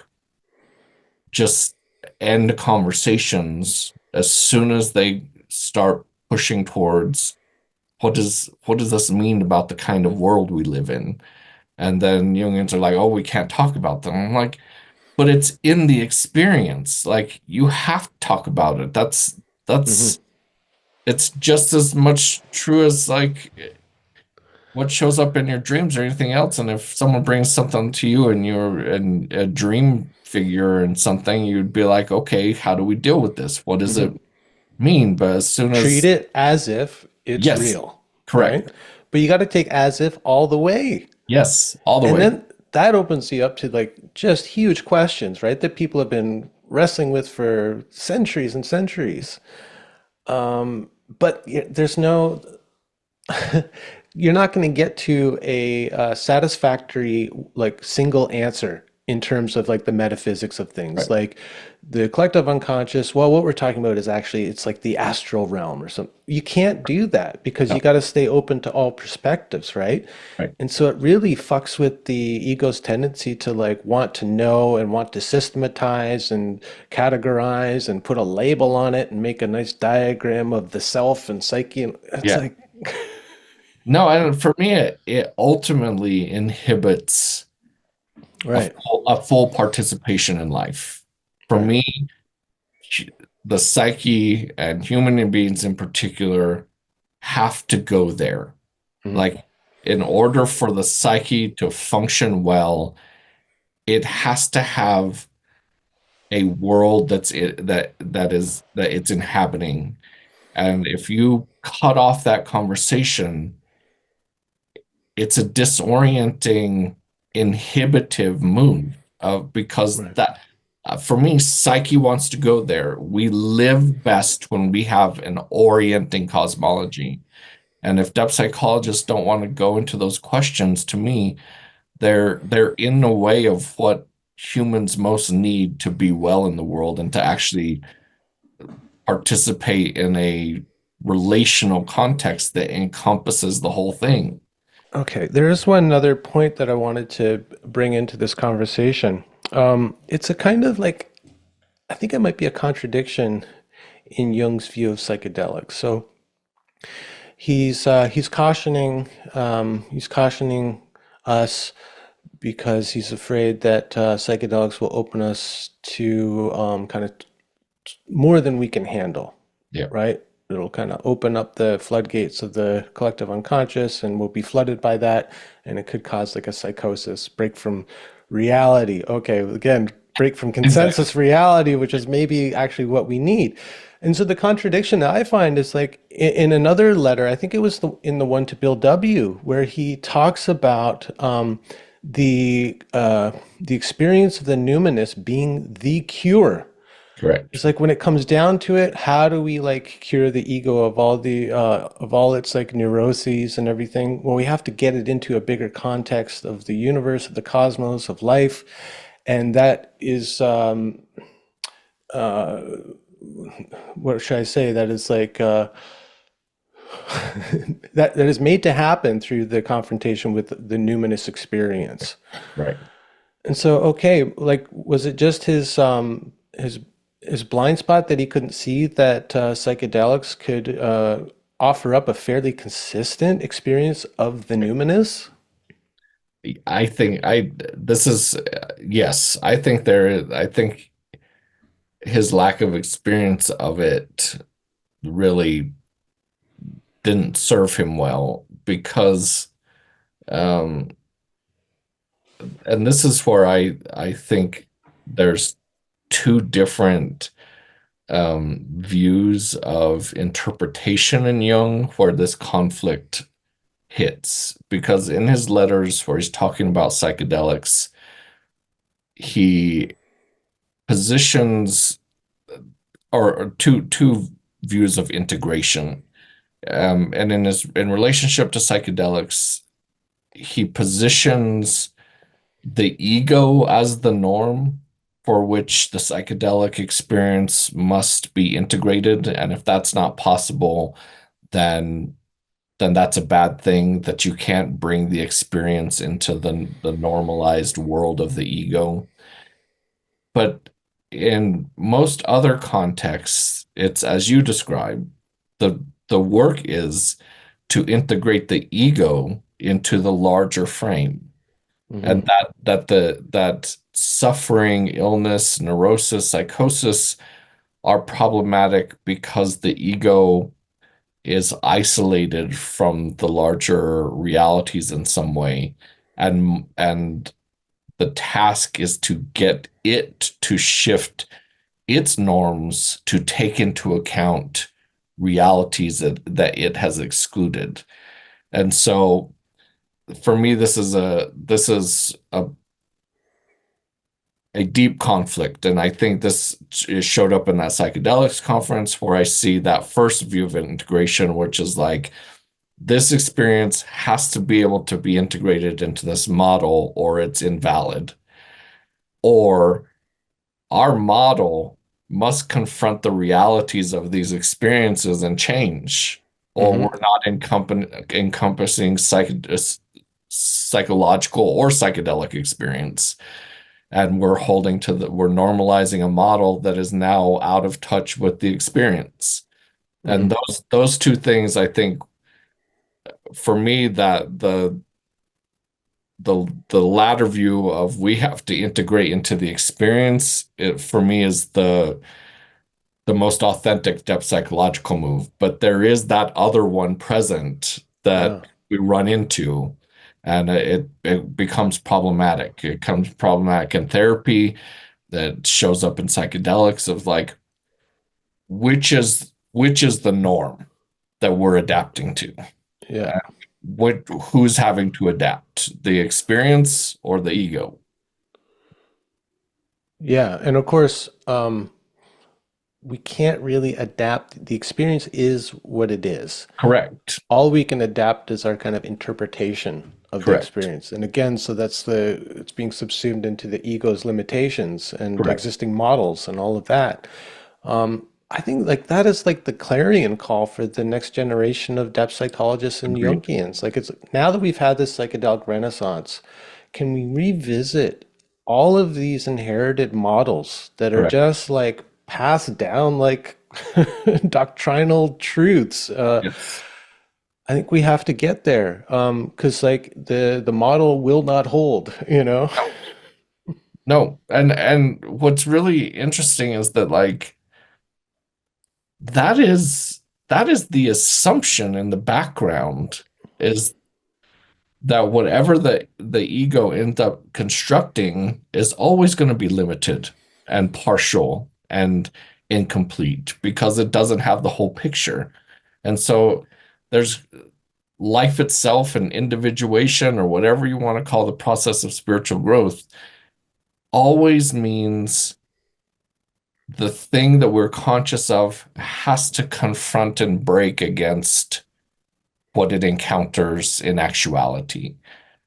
just end conversations as soon as they start pushing towards what does this mean about the kind of world we live in? And then Jungians are like, oh, we can't talk about them. I'm like, but it's in the experience. Like you have to talk about it. Hmm. That's it's just as much true as like what shows up in your dreams or anything else. And if someone brings something to you and you're in a dream figure and something, you'd be like, okay, how do we deal with this? What does Hmm. it mean? But as soon Treat as it as if it's yes, real, right? correct. But you got to take as if all the way. Yes, all the And way. then that opens you up to like just huge questions, right? That people have been wrestling with for centuries and centuries. But there's no, you're not going to get to a satisfactory, like single answer in terms of like the metaphysics of things. Right. Like the collective unconscious, well, what we're talking about is actually, it's like the astral realm or something. You can't do that because you No, got to stay open to all perspectives, right? right. And so it really fucks with the ego's tendency to like want to know and want to systematize and categorize and put a label on it and make a nice diagram of the self and psyche. And it's Yeah. like, No, and for me, it ultimately inhibits right. a full participation in life. For Right. me, the psyche and human beings in particular have to go there. Mhm. Like, in order for the psyche to function well, it has to have a world that it's inhabiting. And if you cut off that conversation, it's a disorienting, inhibitive move because Right. that for me, psyche wants to go there. We live best when we have an orienting cosmology. And if depth psychologists don't want to go into those questions, to me, they're in the way of what humans most need to be well in the world and to actually participate in a relational context that encompasses the whole thing. Okay. There is one other point that I wanted to bring into this conversation. It's a kind of like, I think it might be a contradiction in Jung's view of psychedelics. So he's cautioning us because he's afraid that psychedelics will open us to kind of more than we can handle, Yeah. right? It'll kind of open up the floodgates of the collective unconscious and we'll be flooded by that. And it could cause like a psychosis, break from reality. Okay, again, break from Exactly. consensus reality, which is maybe actually what we need. And so the contradiction that I find is like in another letter, I think it was in the one to Bill W., where he talks about the experience of the numinous being the cure. Correct. It's like when it comes down to it, how do we like cure the ego of all its like neuroses and everything? Well, we have to get it into a bigger context of the universe, of the cosmos, of life, and that is what should I say? That is like that is made to happen through the confrontation with the numinous experience. Right. And so, okay, like, was it just his blind spot that he couldn't see that psychedelics could offer up a fairly consistent experience of the numinous? I think I this is yes, I think there is I think his lack of experience of it really didn't serve him well because um and this is where I think there's two different views of interpretation in Jung where this conflict hits because in his letters where he's talking about psychedelics he positions or two views of integration. And in relationship to psychedelics, he positions the ego as the norm for which the psychedelic experience must be integrated. And if that's not possible, then that's a bad thing that you can't bring the experience into the normalized world of the ego. But in most other contexts, it's as you describe, the work is to integrate the ego into the larger frame. And Hmm. that suffering, illness, neurosis, psychosis are problematic because the ego is isolated from the larger realities in some way. And the task is to get it to shift its norms to take into account realities that it has excluded. And so for me, this is a deep conflict. And I think this showed up in that psychedelics conference where I see that first view of integration, which is like this experience has to be able to be integrated into this model or it's invalid. Or our model must confront the realities of these experiences and change, or Hmm. we're not encompassing psychological or psychedelic experience. And we're normalizing a model that is now out of touch with the experience. And Hmm. those two things, I think, for me, that the latter view of we have to integrate into the experience, it for me is the most authentic depth psychological move. But there is that other one present that Yeah. we run into, and it becomes problematic. It becomes problematic in therapy that shows up in psychedelics of like which is the norm that we're adapting to. Yeah. Uh, who's having to adapt, the experience or the ego? Yeah. And of course, we can't really adapt. The experience is what it is. Correct. All we can adapt is our kind of interpretation of the Correct. experience. And again, so it's being subsumed into the ego's limitations and Correct. existing models and all of that. I think like that is like the clarion call for the next generation of depth psychologists and Agreed. Jungians. Like it's now that we've had this psychedelic renaissance, can we revisit all of these inherited models that are Correct. just like passed down like doctrinal truths? Yes. I think we have to get there, because like the model will not hold, you know? No. No. And what's really interesting is that like that is the assumption in the background, is that whatever the ego ends up constructing is always going to be limited and partial and incomplete because it doesn't have the whole picture. And so there's life itself and individuation, or whatever you want to call the process of spiritual growth, always means the thing that we're conscious of has to confront and break against what it encounters in actuality.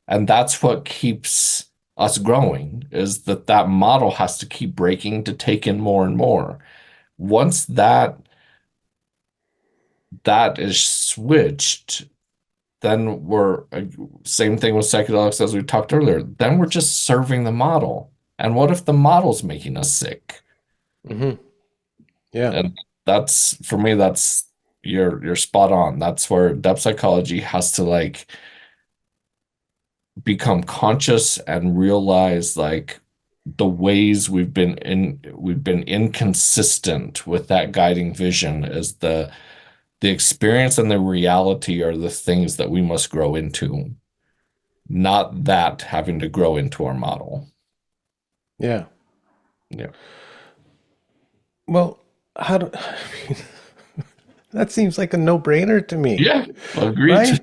And that's what keeps us growing, is that that model has to keep breaking to take in more and more. Once that is switched, then we're same thing with psychedelics as we talked earlier. Then we're just serving the model. And what if the model's making us sick? Hmm. Yeah. And that's, for me, that's, you're spot on. That's where depth psychology has to like become conscious and realize like the ways we've been inconsistent with that guiding vision, is the experience and the reality are the things that we must grow into, not that having to grow into our model. Yeah. Yeah. Well, how do that seems like a no-brainer to me, Yeah, agreed. right?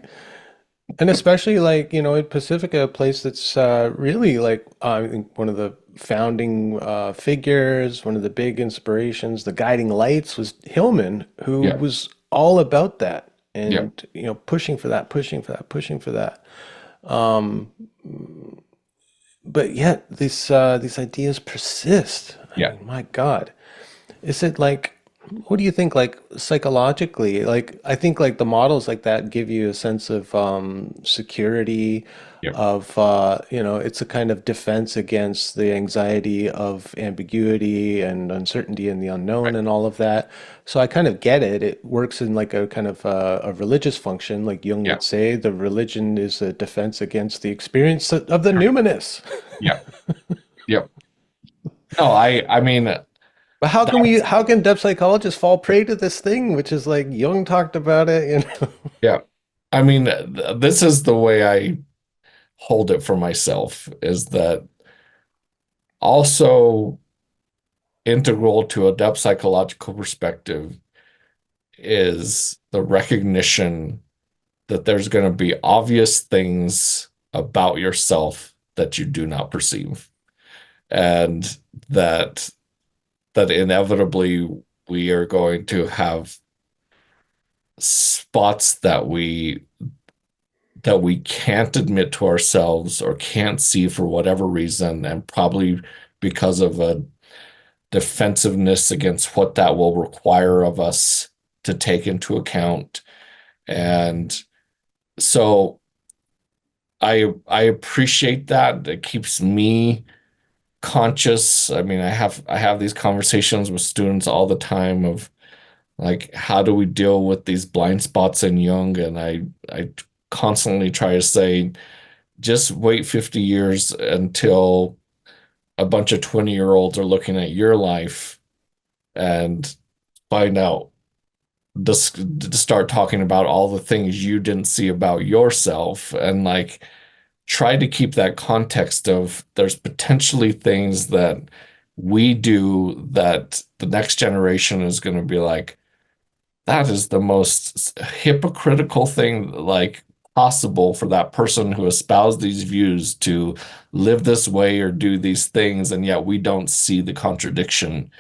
And especially like, in Pacifica, a place that's really like I think one of the founding figures, one of the big inspirations, the guiding lights was Hillman, who Yeah, was all about that yeah, and pushing for that, pushing for that, pushing for that. Um, but yet these ideas persist. I yeah, mean, my God. Is it like, what do you think, like psychologically? Like, I think like the models like that give you a sense of security, yeah, of, it's a kind of defense against the anxiety of ambiguity and uncertainty and the unknown right. and all of that. So I kind of get it. It works in like a kind of a religious function, like Jung Yeah, would say. The religion is a defense against the experience of the numinous. yeah, yeah. No, I mean, But how can that's, how can depth psychologists fall prey to this thing, which is like Jung talked about it, yeah. I mean, this is the way I hold it for myself, is that also integral to a depth psychological perspective is the recognition that there's going to be obvious things about yourself that you do not perceive, and that inevitably we are going to have spots that we can't admit to ourselves or can't see for whatever reason, and probably because of a defensiveness against what that will require of us to take into account. And so I appreciate that. It keeps me conscious. I mean, I have these conversations with students all the time of like, how do we deal with these blind spots in Jung? And I constantly try to say, just wait 50 years until a bunch of 20-year-olds are looking at your life and find out, just to start talking about all the things you didn't see about yourself, and like try to keep that context of there's potentially things that we do that the next generation is going to be like, that is the most hypocritical thing like possible for that person who espoused these views to live this way or do these things, and yet we don't see the contradiction.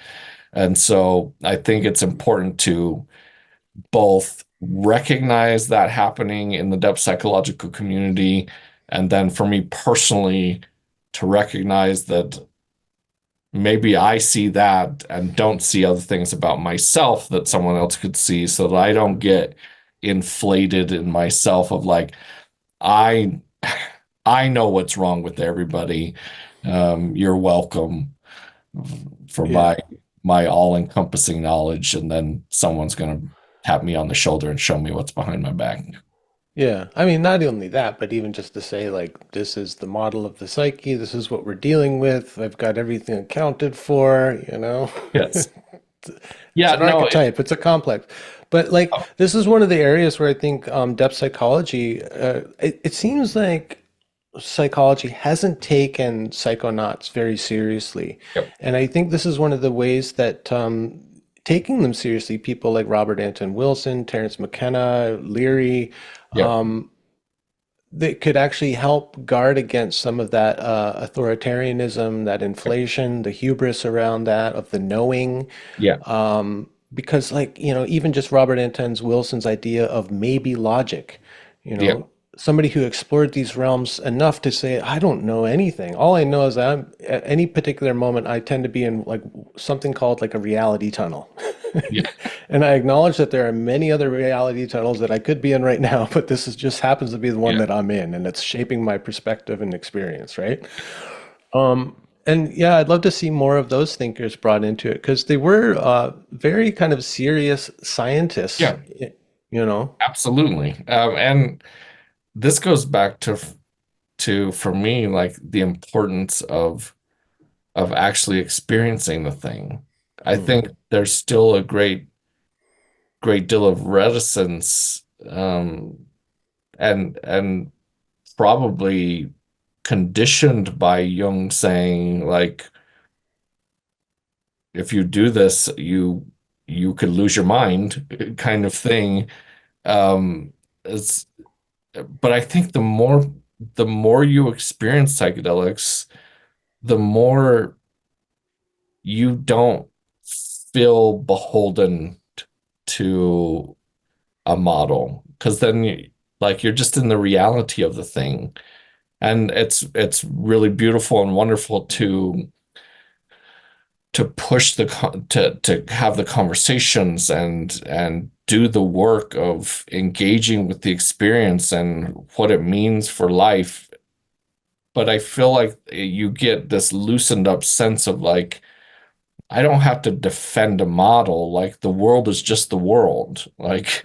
And so I think it's important to both recognize that happening in the depth psychological community, and then for me personally to recognize that maybe I see that and don't see other things about myself that someone else could see, so that I don't get inflated in myself of like, I I know what's wrong with everybody. You're welcome for Yeah. my all-encompassing knowledge, and then someone's gonna tap me on the shoulder and show me what's behind my back. Yeah. I mean, not only that, but even just to say, like, this is the model of the psyche, this is what we're dealing with, I've got everything accounted for. Yes. It's Yeah, an no, archetype. It's a complex. But like oh, this is one of the areas where I think depth psychology. It seems like psychology hasn't taken psychonauts very seriously, yep, and I think this is one of the ways that taking them seriously, people like Robert Anton Wilson, Terence McKenna, Leary, yep, that could actually help guard against some of that authoritarianism, that yep, inflation, the hubris around that of the knowing. yeah, Because, like, even just Robert Anton Wilson's idea of maybe logic, you yeah, know, somebody who explored these realms enough to say, I don't know anything. All I know is that at any particular moment, I tend to be in like something called like a reality tunnel. yeah, And I acknowledge that there are many other reality tunnels that I could be in right now, but this is just happens to be the one yeah, that I'm in, and it's shaping my perspective and experience, right? And yeah, I'd love to see more of those thinkers brought into it because they were very kind of serious scientists, yeah, you know? absolutely. And this goes back to for me like the importance of actually experiencing the thing. I think Hmm. there's still a great deal of reticence, and probably conditioned by Jung saying like if you do this you could lose your mind kind of thing. Um, it's but I think the more you experience psychedelics, the more you don't feel beholden to a model because then like you're just in the reality of the thing, and it's really beautiful and wonderful to push to have the conversations and do the work of engaging with the experience and what it means for life. But I feel like you get this loosened up sense of like I don't have to defend a model. Like the world is just the world. Like,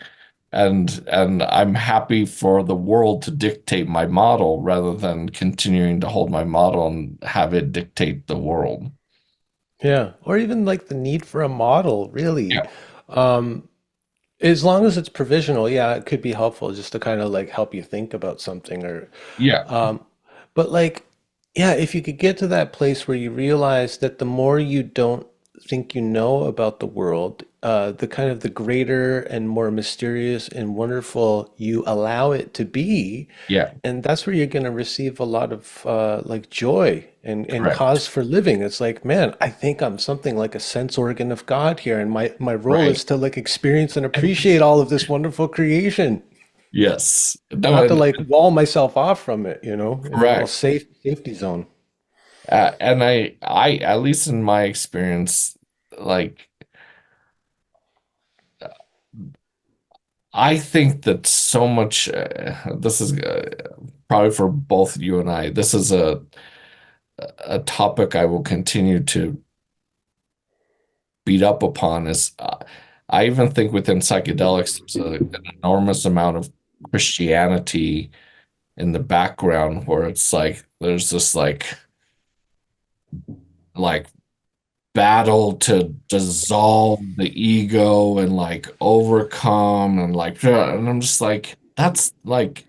and I'm happy for the world to dictate my model rather than continuing to hold my model and have it dictate the world. Yeah. Or even like the need for a model, really. Yeah. As long as it's provisional, yeah, it could be helpful just to kind of like help you think about something or Yeah. but like, yeah, if you could get to that place where you realize that the more you don't think you know about the world, the kind of the greater and more mysterious and wonderful you allow it to be, Yeah. and that's where you're going to receive a lot of like joy and cause Correct. for living. It's like, man, I think I'm something like a sense organ of God here, and my role Right. is to like experience and appreciate all of this wonderful creation. Yes. No, Not to and like wall myself off from it, in a little correct. safety zone. And I, at least in my experience, like I think that so much, this is probably for both you and I, this is a topic I will continue to beat up upon is I even think within psychedelics, there's an enormous amount of Christianity in the background where it's like there's this like battle to dissolve the ego and like overcome and like and I'm just like that's like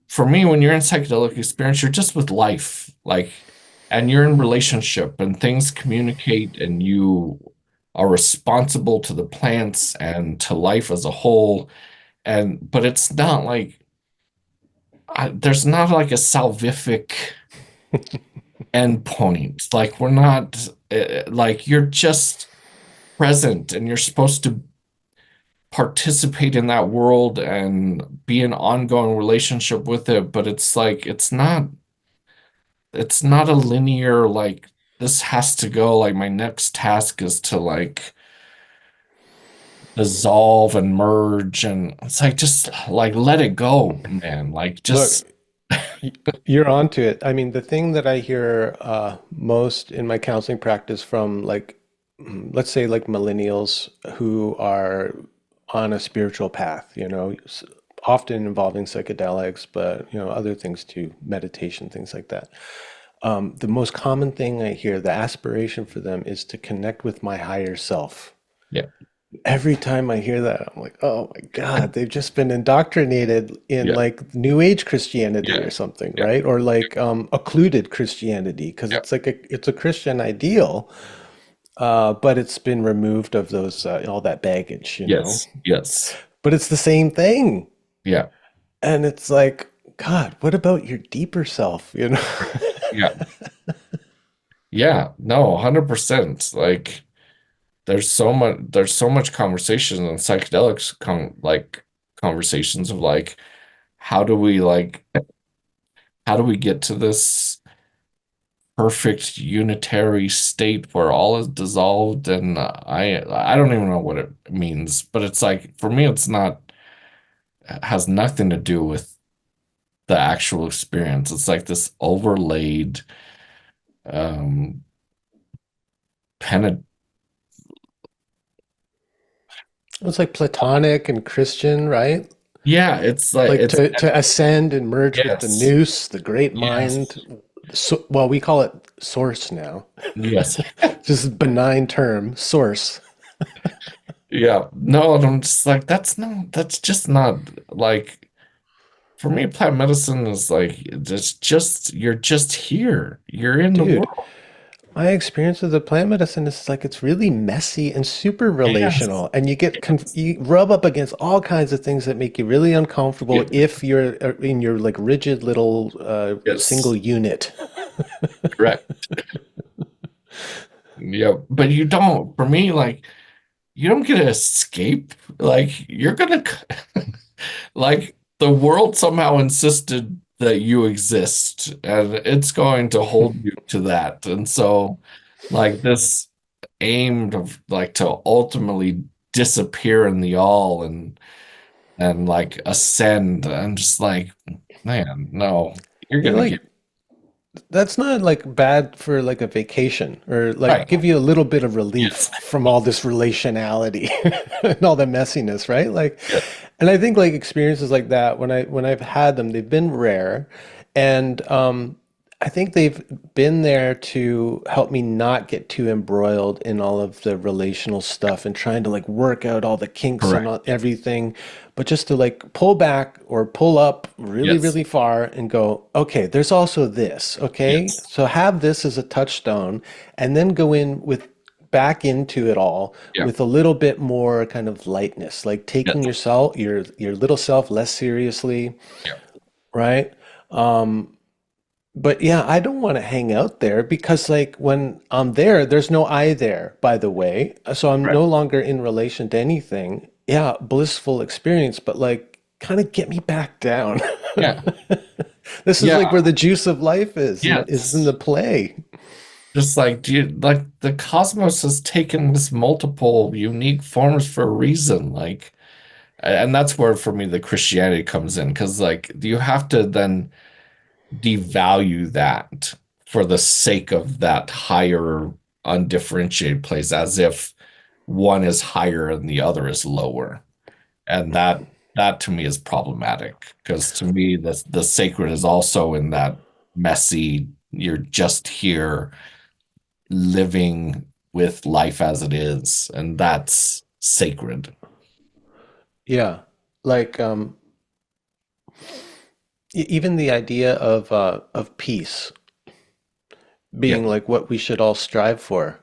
for me when you're in psychedelic experience you're just with life like and you're in relationship and things communicate and you are responsible to the plants and to life as a whole and but it's not like there's not like a salvific endpoint like we're not like you're just present and you're supposed to participate in that world and be in ongoing relationship with it but it's like it's not a linear like this has to go like my next task is to like dissolve and merge and it's like just like let it go man like just Look, y- you're onto it. I mean, the thing that I hear most in my counseling practice from like, let's say like millennials who are on a spiritual path, often involving psychedelics, but other things too, meditation, things like that. The most common thing I hear, the aspiration for them is to connect with my higher self. Yeah. Every time I hear that, I'm like, oh my God, they've just been indoctrinated in Yeah. like New Age Christianity Yeah. or something, Yeah. right? Or like occluded Christianity, because Yeah. it's like it's a Christian ideal, but it's been removed of those all that baggage, you know. Yes. Yes. But it's the same thing, Yeah. and it's like, God, what about your deeper self, you know? Yeah. Yeah. No, 100%. Like there's so much conversation on psychedelics conversations of like how do we get to this perfect unitary state where all is dissolved, and I don't even know what it means, but it's like for me it's not has nothing to do with the actual experience. It's like this overlaid um pen It's like Platonic and Christian, right? yeah, it's like Like it's to ascend and merge with the yes, nous, the great mind. yes, So, well, we call it source now. yes. Just a benign term, source. Yeah, no, and I'm just like that's just not like for me, plant medicine is like it's just you're just here. You're in the Dude, world. my experience with the plant medicine is like it's really messy and super Yes. relational, and you rub up against all kinds of things that make you really uncomfortable Yeah. if you're in your like rigid little single Yes. unit. Correct. Yeah. But you don't, for me, like you don't get to escape. Like you're gonna like the world somehow insisted that you exist and it's going to hold you to that. And so like this aimed of like to ultimately disappear in the all and like ascend. I'm just like, man, no, you're You're gonna like get that's not like bad for like a vacation or like right. give you a little bit of relief Yes. from all this relationality and all the messiness, right? Like, Yeah. and I think like experiences like that when I've had them, they've been rare, and I think they've been there to help me not get too embroiled in all of the relational stuff and trying to like work out all the kinks and Correct. all, everything, but just to like pull back or pull up really, Yes. really far and go, okay, there's also this, okay? Yes. So have this as a touchstone and then go in with back into it all Yeah. with a little bit more kind of lightness, like taking Yes. yourself, your little self less seriously, Yeah. right? But yeah, I don't want to hang out there because like when I'm there, there's no I there, by the way. So I'm Right. no longer in relation to anything. Yeah, blissful experience, but like kind of get me back down. Yeah. This is like Yeah. where the juice of life is in the Yes. play. Just like do you like the cosmos has taken this multiple unique forms for a reason. Like and that's where for me the Christianity comes in because like you have to then devalue that for the sake of that higher undifferentiated place as if one is higher and the other is lower. And that to me is problematic because to me the sacred is also in that messy, you're just here living with life as it is, and that's sacred. Yeah. Like even the idea of peace Yeah, being like what we should all strive for.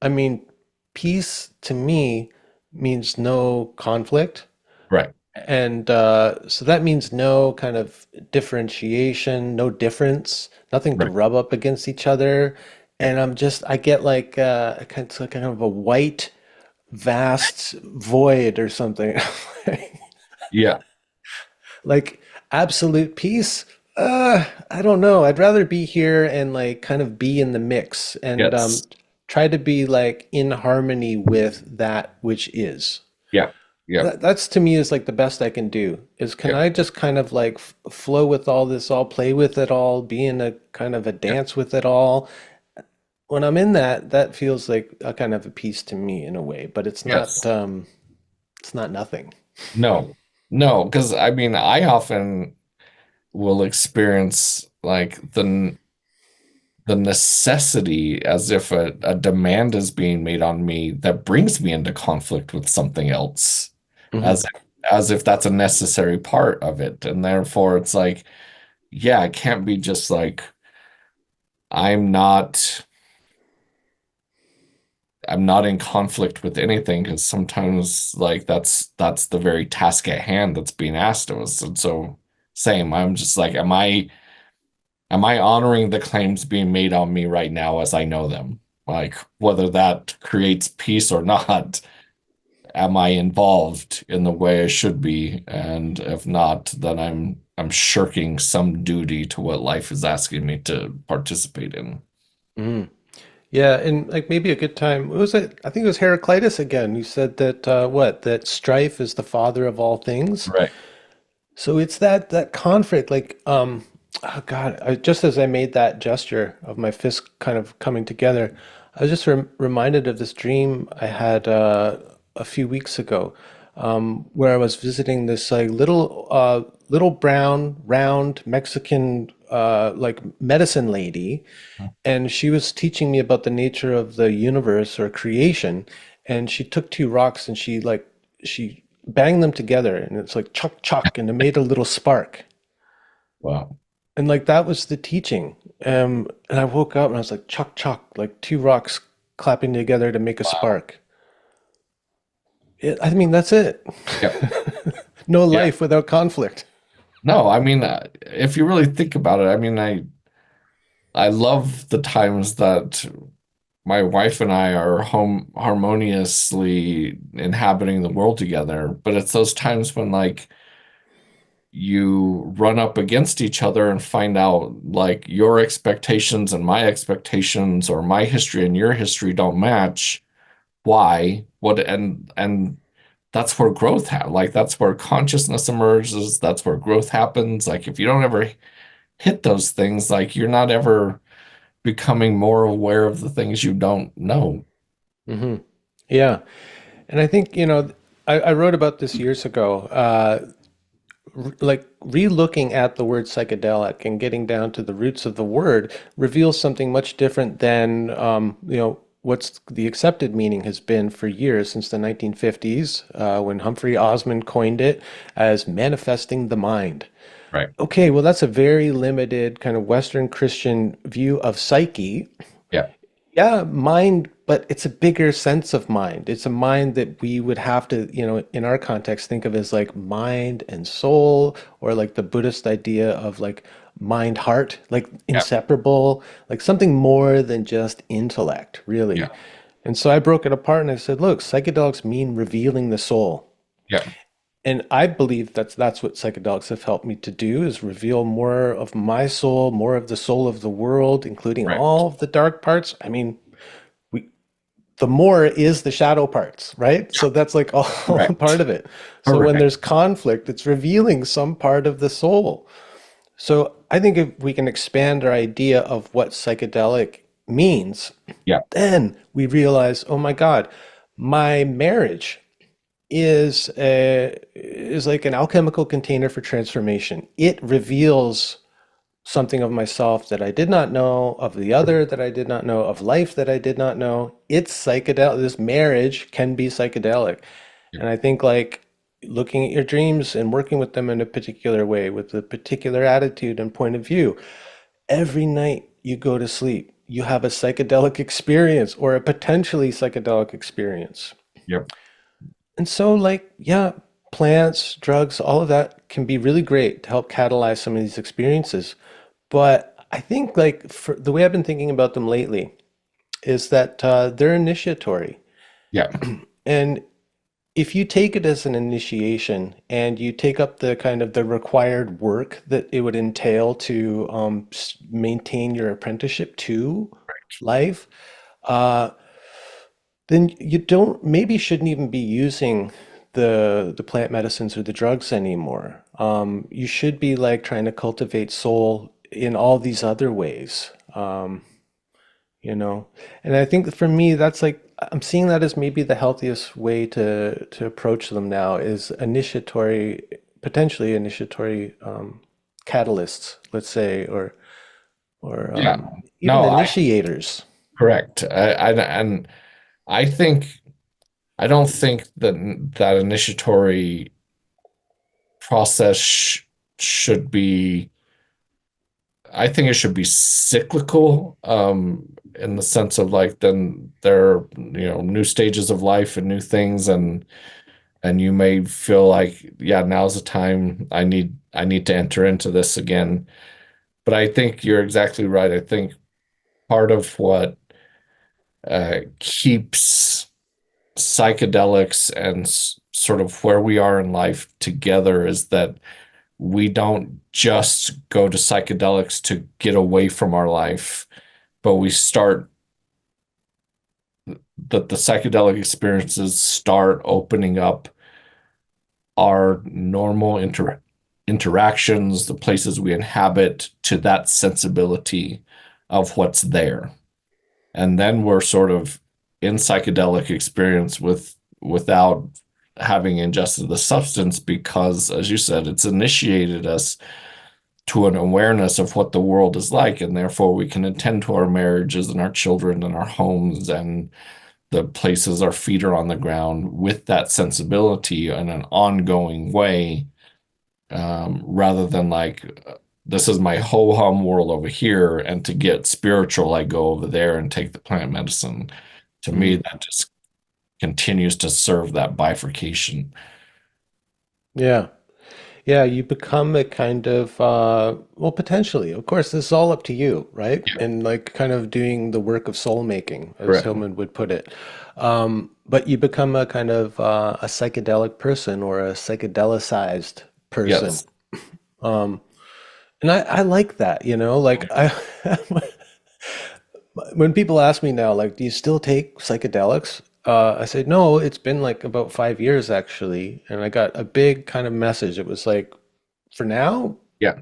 I mean, peace to me means no conflict. right, And so that means no kind of differentiation, no difference, nothing to right. rub up against each other. Yeah, And I get like kind of a white, vast void or something. yeah, Like absolute peace. I don't know. I'd rather be here and like kind of be in the mix and yes, try to be like in harmony with that which is. yeah, yeah, That's to me is like the best I can do is can yeah, I just kind of like flow with all this, all play with it all, be in a kind of a yeah, dance with it all. When I'm in that, that feels like a kind of a piece to me in a way, but yes. it's not nothing. No, no, because I mean, I often will experience like the necessity, as if a demand is being made on me that brings me into conflict with something else, Hmm. as as if that's a necessary part of it. And therefore it's like, yeah, it can't be just like I'm not I'm not in conflict with anything, because sometimes like that's the very task at hand that's being asked of us. And so same, I'm just like, am I honoring the claims being made on me right now as I know them? Like whether that creates peace or not, am I involved in the way I should be? And if not, then I'm shirking some duty to what life is asking me to participate in. Hmm. Yeah, and like maybe a good time. What was it? I think it was Heraclitus again who said that that strife is the father of all things. Right. So it's that conflict, like oh God, just as I made that gesture of my fist kind of coming together, I was just reminded of this dream I had a few weeks ago, where I was visiting this like little brown round Mexican like medicine lady, and she was teaching me about the nature of the universe or creation, and she took two rocks and she banged them together and it's like chuck chuck and it made a little spark. Wow. And like that was the teaching. And I woke up and I was like chuck chuck, like two rocks clapping together to make a Wow. spark. I mean, that's it. Yep. No Yeah. life without conflict. No, I mean, if you really think about it, I mean, I love the times that my wife and I are home harmoniously inhabiting the world together, but it's those times when like you run up against each other and find out like your expectations and my expectations, or my history and your history don't match. Why? What? And that's where that's where consciousness emerges. That's where growth happens. Like if you don't ever hit those things, like you're not ever becoming more aware of the things you don't know. Hmm. Yeah. And I think, I wrote about this years ago. Like re-looking at the word psychedelic and getting down to the roots of the word reveals something much different than what's the accepted meaning has been for years since the 1950s, when Humphrey Osmond coined it as manifesting the mind. Right. Okay, well, that's a very limited kind of Western Christian view of psyche. Yeah. Yeah, mind, but it's a bigger sense of mind. It's a mind that we would have to, in our context, think of as like mind and soul, or like the Buddhist idea of like mind heart, like Yeah. inseparable, like something more than just intellect, really. Yeah. And so I broke it apart and I said, look, psychedelics mean revealing the soul. Yeah. And I believe that's what psychedelics have helped me to do is reveal more of my soul, more of the soul of the world, including Right. all of the dark parts. I mean, we the more is the shadow parts, right? So that's like all part Correct. of it. So when Correct. there's conflict, it's revealing some part of the soul. So I think if we can expand our idea of what psychedelic means, Yeah. then we realize, oh my God, my marriage is like an alchemical container for transformation. It reveals something of myself that I did not know, of the other that I did not know, of life that I did not know. It's psychedelic. This marriage can be psychedelic. Yeah. And I think like looking at your dreams and working with them in a particular way, with a particular attitude and point of view, every night you go to sleep, you have a psychedelic experience or a potentially psychedelic experience. Yep. And so, like, yeah, plants, drugs, all of that can be really great to help catalyze some of these experiences. But I think, like, for the way I've been thinking about them lately is that they're initiatory. Yeah. And if you take it as an initiation and you take up the kind of the required work that it would entail to maintain your apprenticeship to life, uh, then you don't maybe shouldn't even be using the plant medicines or the drugs anymore. You should be like trying to cultivate soul in all these other ways. You know, and I think for me, that's like I'm seeing that as maybe the healthiest way to approach them now is initiatory, potentially initiatory catalysts, let's say, or or Yeah. even No, initiators. correct. And I think I don't think that that initiatory process should be. I think it should be cyclical, in the sense of like then there are, new stages of life and new things, and you may feel like, yeah, now's the time. I need to enter into this again. But I think you're exactly right. I think part of what keeps psychedelics and sort of where we are in life together is that we don't just go to psychedelics to get away from our life, but we start that the psychedelic experiences start opening up our normal interactions, the places we inhabit, to that sensibility of what's there. And then we're sort of in psychedelic experience without having ingested the substance because, as you said, it's initiated us to an awareness of what the world is like, and therefore we can attend to our marriages and our children and our homes and the places our feet are on the ground with that sensibility in an ongoing way, rather than like, this is my ho hum world over here, and to get spiritual, I go over there and take the plant medicine. To me, Mm. that just continues to serve that bifurcation. Yeah. Yeah, you become a kind of, well, potentially. Of course, this is all up to you, right? Yeah, And like kind of doing the work of soul making, as correct. Hillman would put it. But you become a kind of a psychedelic person or a psychedelicized person. Yes. And I like that, like when people ask me now, like, do you still take psychedelics? I said, no, it's been like about 5 years actually. And I got a big kind of message. It was like, for now, Yeah.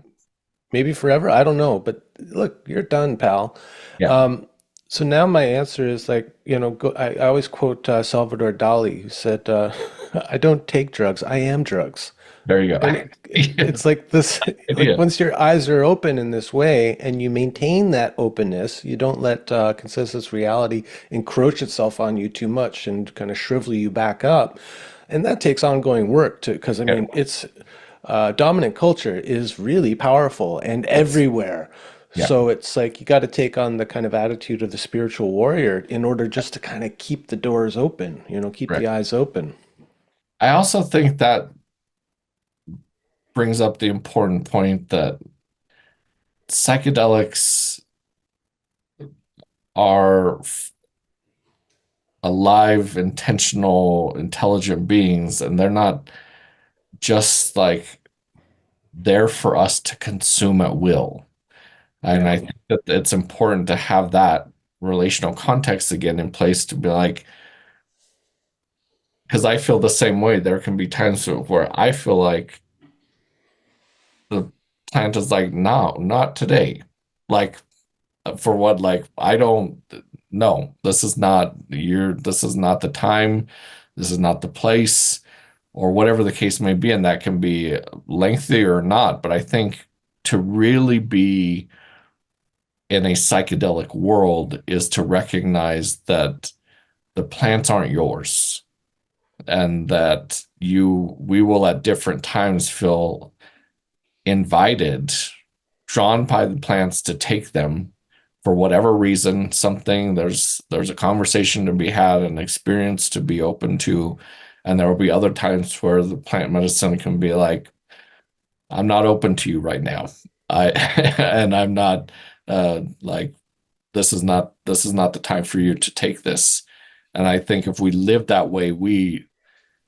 maybe forever. I don't know. But look, you're done, pal. Yeah. Um, so now my answer is like, I always quote Salvador Dali, who said, I don't take drugs, I am drugs. There you go. And it's like this, like Idea. once your eyes are open in this way and you maintain that openness, you don't let consensus reality encroach itself on you too much and kind of shrivel you back up. And that takes ongoing work too, because I Yeah. mean, it's dominant culture is really powerful and Yes. everywhere. Yeah. So it's like you got to take on the kind of attitude of the spiritual warrior in order just to kind of keep the doors open, keep Right. the eyes open. I also think that brings up the important point that psychedelics are alive, intentional, intelligent beings, and they're not just like there for us to consume at will. And Yeah. I think that it's important to have that relational context again in place to be like, because I feel the same way. There can be times where I feel like the plant is like, no, not today. Like, for what? Like, I don't know. This is not the time. This is not the place, or whatever the case may be. And that can be lengthy or not. But I think to really be in a psychedelic world is to recognize that the plants aren't yours, and that we will at different times feel invited, drawn by the plants to take them for whatever reason. There's a conversation to be had, an experience to be open to, and there will be other times where the plant medicine can be like, I'm not open to you right now. I and I'm not, like, this is not the time for you to take this. And I think if we live that way,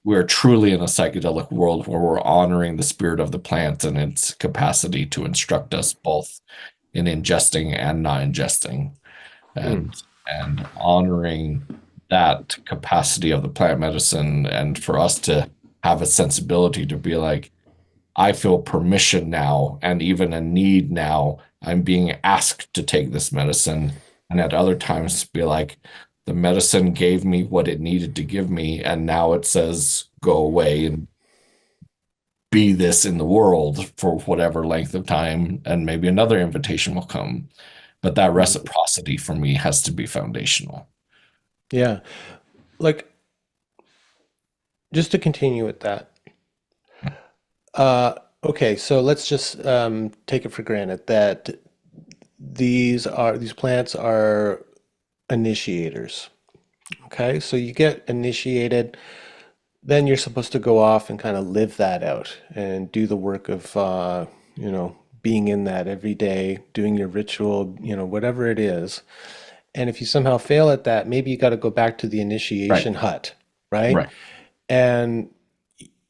we're truly in a psychedelic world where we're honoring the spirit of the plant and its capacity to instruct us both in ingesting and not ingesting, Mm. and honoring that capacity of the plant medicine, and for us to have a sensibility to be like, I feel permission now and even a need now. I'm being asked to take this medicine. And at other times, be like, the medicine gave me what it needed to give me. And now it says, go away and be this in the world for whatever length of time. And maybe another invitation will come. but that Mhm. reciprocity for me has to be foundational. Yeah. Like, just to continue with that. Uh, okay, so let's just take it for granted that these plants are initiators. Okay, so you get initiated, then you're supposed to go off and kind of live that out and do the work of being in that every day, doing your ritual, whatever it is. And if you somehow fail at that, maybe you got to go back to the Right, initiation hut, right? right, And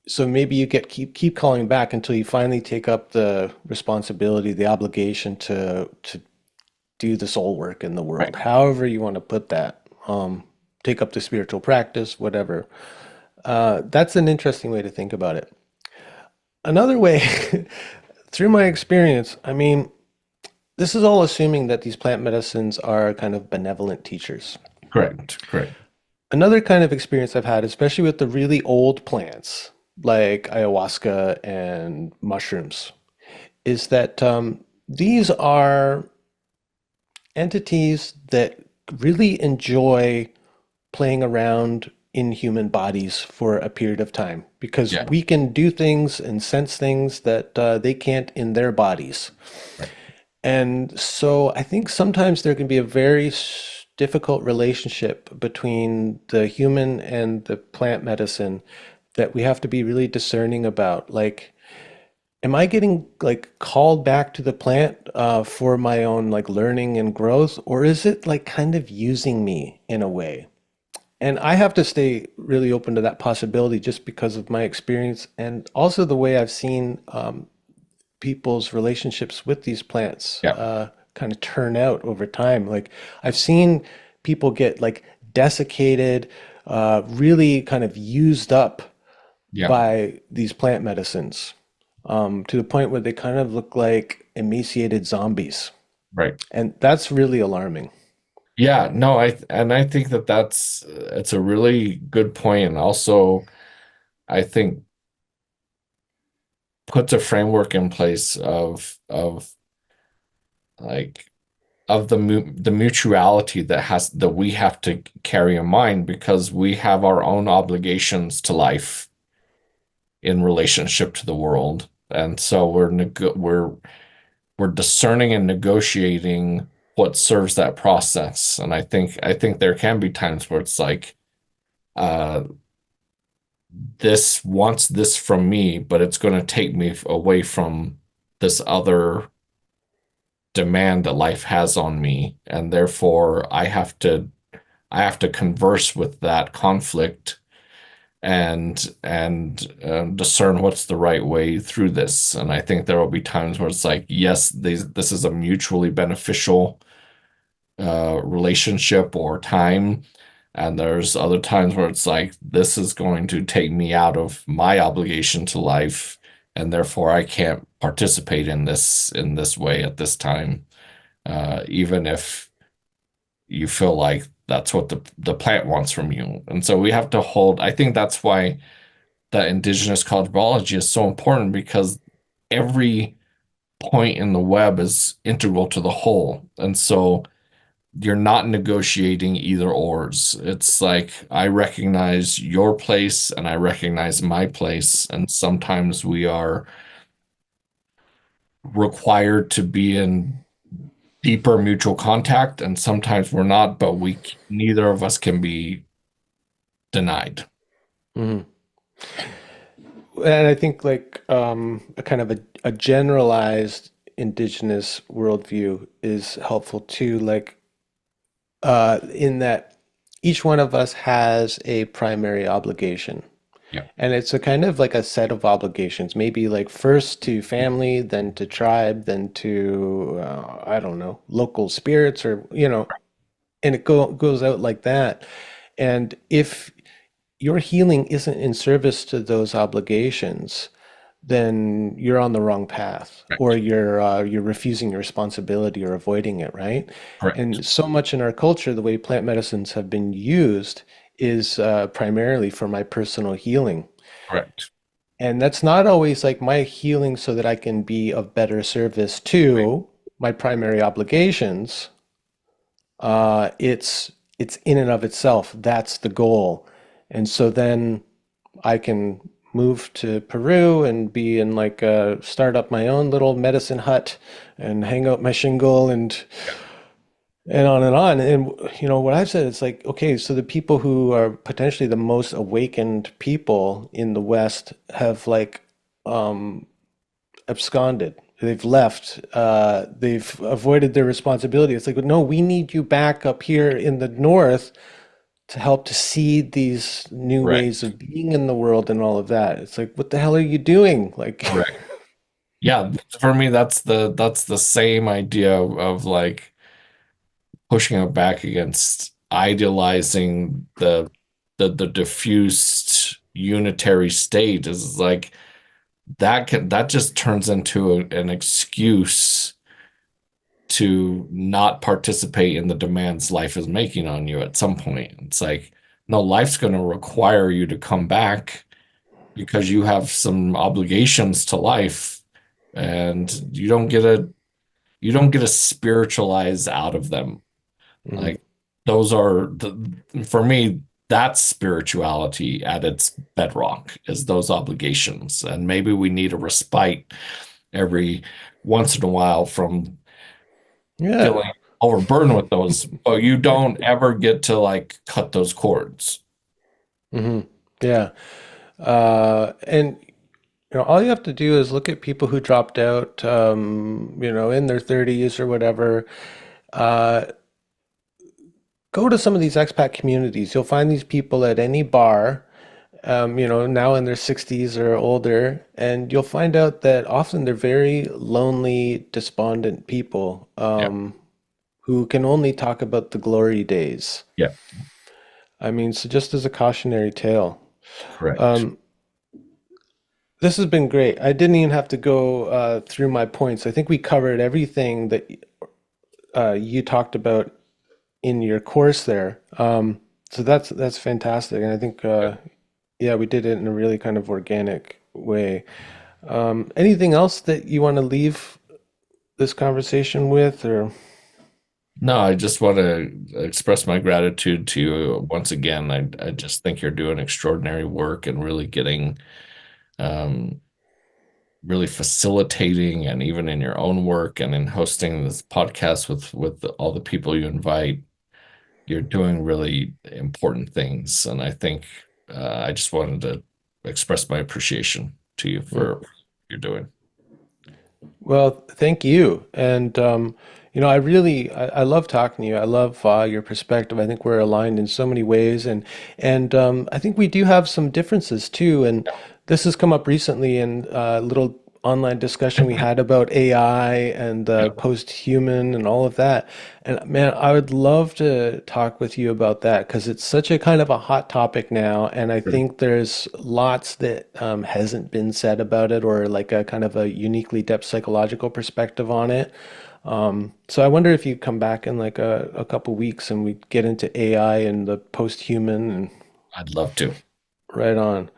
so maybe you get keep calling back until you finally take up the responsibility, the obligation to do the soul work in the right. world, however you want to put that. Take up the spiritual practice, whatever. That's an interesting way to think about it. Another way, through my experience, I mean, this is all assuming that these plant medicines are kind of benevolent teachers. Correct, correct. Another kind of experience I've had, especially with the really old plants like ayahuasca and mushrooms, is that these are entities that really enjoy playing around in human bodies for a period of time because Yeah, we can do things and sense things that they can't in their bodies. right. And so I think sometimes there can be a very difficult relationship between the human and the plant medicine that we have to be really discerning about. Like, am I getting like called back to the plant for my own like learning and growth, or is it like kind of using me in a way? And I have to stay really open to that possibility just because of my experience and also the way I've seen people's relationships with these plants Yeah, kind of turn out over time. Like I've seen people get like desiccated, really kind of used up yeah, by these plant medicines to the point where they kind of look like emaciated zombies. right. And that's really alarming. Yeah, no, I think that it's a really good point, and also I think puts a framework in place of like of the mutuality that we have to carry in mind because we have our own obligations to life in relationship to the world. And so we're discerning and negotiating what serves that process. And I think there can be times where it's like uh this wants this from me, but it's going to take me away from this other demand that life has on me, and therefore I have to converse with that conflict and discern what's the right way through this. And I think there will be times where it's like, yes, this is a mutually beneficial relationship or time. And there's other times where it's like, this is going to take me out of my obligation to life, and therefore I can't participate in this way at this time, even if you feel like that's what the plant wants from you. And so we have to hold, I think that's why that indigenous college biology is so important because every point in the web is integral to the whole. And so you're not negotiating either ors. It's like I recognize your place and I recognize my place. And sometimes we are required to be in deeper mutual contact, and sometimes we're not, but we neither of us can be denied. Mhm. And I think like a kind of a generalized indigenous worldview is helpful too, like in that each one of us has a primary obligation. Yeah, And it's a kind of like a set of obligations, maybe like first to family, then to tribe, then to, I don't know, local spirits or, and it goes out like that. And if your healing isn't in service to those obligations, then you're on the wrong path, or correct. you're refusing your responsibility or avoiding it, right? Correct. And so much in our culture, the way plant medicines have been used is primarily for my personal healing. Correct. And that's not always like my healing so that I can be of better service Right. to. my primary obligations, it's in and of itself. That's the goal. And so then I can move to Peru and be in like start up my own little medicine hut and hang out my shingle and on and on. And what I've said, it's like, okay, so the people who are potentially the most awakened people in the West have like absconded. They've left. They've avoided their responsibility. It's like, no, we need you back up here in the North to help to seed these new Right. ways of being in the world and all of that. It's like, what the hell are you doing? Like, Right. Yeah, for me, that's the same idea of like pushing it back against idealizing the diffused unitary state is like that just turns into an excuse to not participate in the demands life is making on you at some point. It's like, no, life's going to require you to come back because you have some obligations to life and you don't get to spiritualize out of them. mhm, Like those are for me, that's spirituality at its bedrock is those obligations. And maybe we need a respite every once in a while from yeah, feeling overburdened with those, but you don't ever get to like cut those cords. hmm yeah. And all you have to do is look at people who dropped out, in their 30s or whatever. Uh, Go to some of these expat communities. You'll find these people at any bar, now in their 60s or older, and you'll find out that often they're very lonely, despondent people Yeah. who can only talk about the glory days. Yeah. I mean, so just as a cautionary tale. Correct. Um, this has been great. I didn't even have to go through my points. I think we covered everything that you talked about in your course there. So that's fantastic, and I think yeah, we did it in a really kind of organic way. Anything else that you want to leave this conversation with, or No, I just want to express my gratitude to you once again. I just think you're doing extraordinary work and really getting um, really facilitating and even in your own work and in hosting this podcast with all the people you invite, you're doing really important things. And I think I just wanted to express my appreciation to you mm. for what you're doing. Well, thank you. And I love talking to you. I love your perspective. I think we're aligned in so many ways, and I think we do have some differences too. And this has come up recently in a little online discussion we had about AI and Yeah. post-human and all of that. And man, I would love to talk with you about that because it's such a kind of a hot topic now, and I Sure. think there's lots that hasn't been said about it, or like a kind of a uniquely depth psychological perspective on it. So I wonder if you come back in like a couple weeks and we get into AI and the post-human and I'd love to. right on.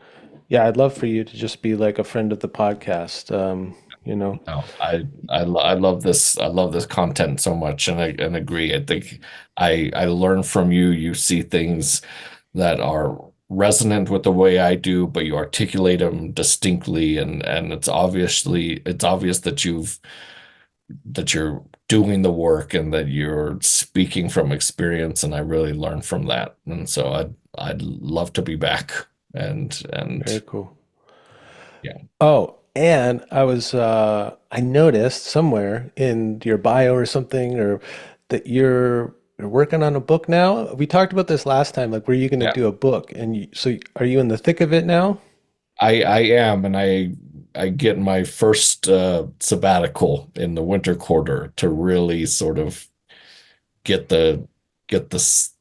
Yeah, I'd love for you to just be like a friend of the podcast. You know. No, I love this. I love this content so much, and I agree. I think I learn from you. You see things that are resonant with the way I do, but you articulate them distinctly, and it's obvious that you're doing the work and that you're speaking from experience, and I really learn from that. And so I'd love to be back, and Very cool. yeah. Oh, and I noticed somewhere in your bio or something or that you're working on a book now. We talked about this last time, like were you going to Yeah. do a book? And are you in the thick of it now? I am, and I get my first sabbatical in the winter quarter to really sort of get the get this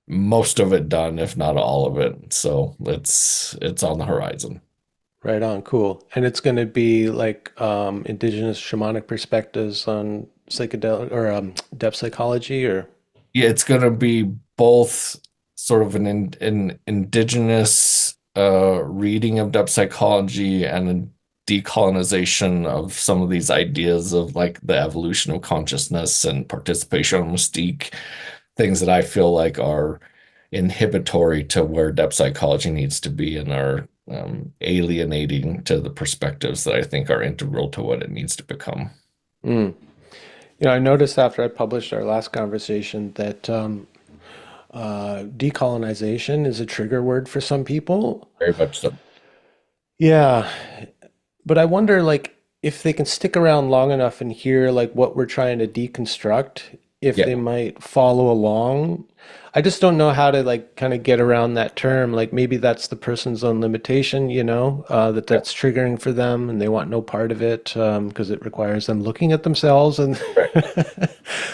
most of it done, if not all of it. So it's on the horizon. Right on, cool. And it's going to be like indigenous shamanic perspectives on psychedelic or depth psychology or Yeah, it's going to be both sort of an indigenous reading of depth psychology and decolonization of some of these ideas of like the evolution of consciousness and participation mystique, things that I feel like are inhibitory to where depth psychology needs to be and are alienating to the perspectives that I think are integral to what it needs to become. Mm. I noticed after I published our last conversation that decolonization is a trigger word for some people. Very much so. Yeah, but I wonder, like, if they can stick around long enough and hear like what we're trying to deconstruct, if Yeah. they might follow along. I just don't know how to like kind of get around that term. Like maybe that's the person's own limitation, that's triggering for them, and they want no part of it because it requires them looking at themselves. And Right.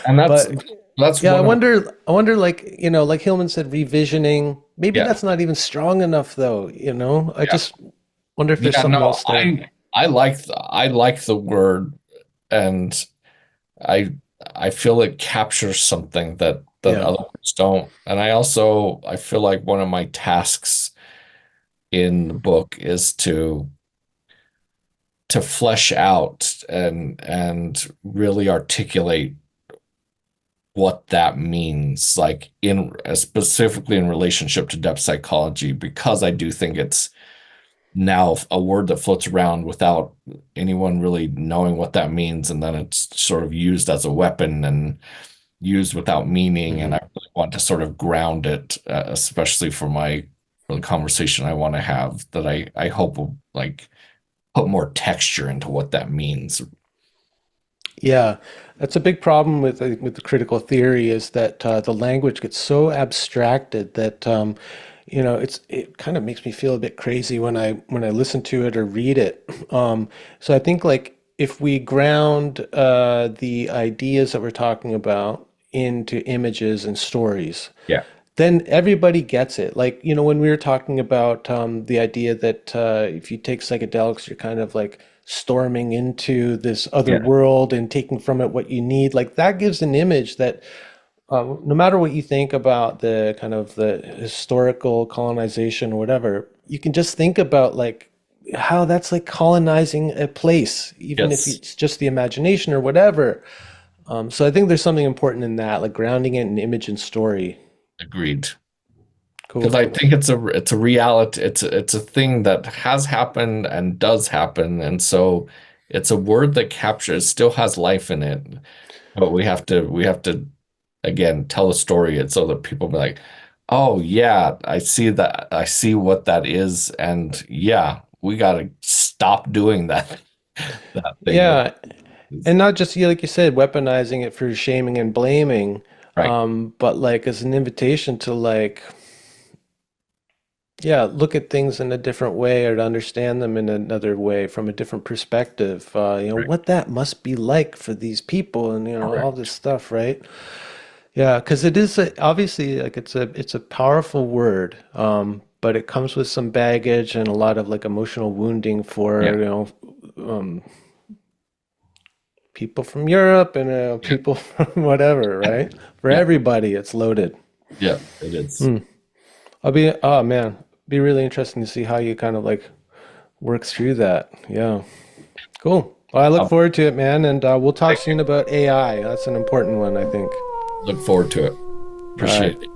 And but that's yeah, one of I wonder, like like Hillman said, revisioning. Maybe yeah. that's not even strong enough, though. I Yeah. just wonder if there's Yeah, something no, else there. I like the word, and I I feel it captures something that Yeah. other words don't. And I feel like one of my tasks in the book is to flesh out and really articulate what that means, like in specifically in relationship to depth psychology, because I do think it's now a word that floats around without anyone really knowing what that means, and then it's sort of used as a weapon and used without meaning. And Hmm. I really want to sort of ground it, especially for the conversation I want to have, that I hope will like put more texture into what that means. Yeah, that's a big problem with the critical theory is that the language gets so abstracted that it kind of makes me feel a bit crazy when I listen to it or read it. So I think like if we ground the ideas that we're talking about into images and stories, Yeah, then everybody gets it. Like, when we were talking about the idea that if you take psychedelics, you're kind of like storming into this other yeah, world and taking from it what you need. Like that gives an image that no matter what you think about the kind of the historical colonization or whatever, you can just think about like how that's like colonizing a place, even if yes, it's just the imagination or whatever. So I think there's something important in that, like grounding it in image and story. agreed. Because Cool. I think it's a reality, it's a thing that has happened and does happen, and so it's a word that captures, still has life in it, but we have to again tell a story it so that people be like, oh yeah, I see that, I see what that is, and yeah, we gotta stop doing that that thing that Yeah, is and not just like you said, weaponizing it for shaming and blaming, right, but like as an invitation to like, yeah, look at things in a different way or to understand them in another way from a different perspective. right, What that must be like for these people, and all this correct. stuff, right? Yeah, because it is obviously like it's a powerful word, but it comes with some baggage and a lot of like emotional wounding for Yeah, um, people from Europe and yeah, people from whatever, right? For yeah, everybody, it's loaded. yeah, it is. Hmm. Oh man, be really interesting to see how you kind of like work through that. Yeah, cool. Well, I look I'll forward to it, man, and we'll talk thank you. soon about AI. That's an important one, I think. Look forward to it. All right. Appreciate it.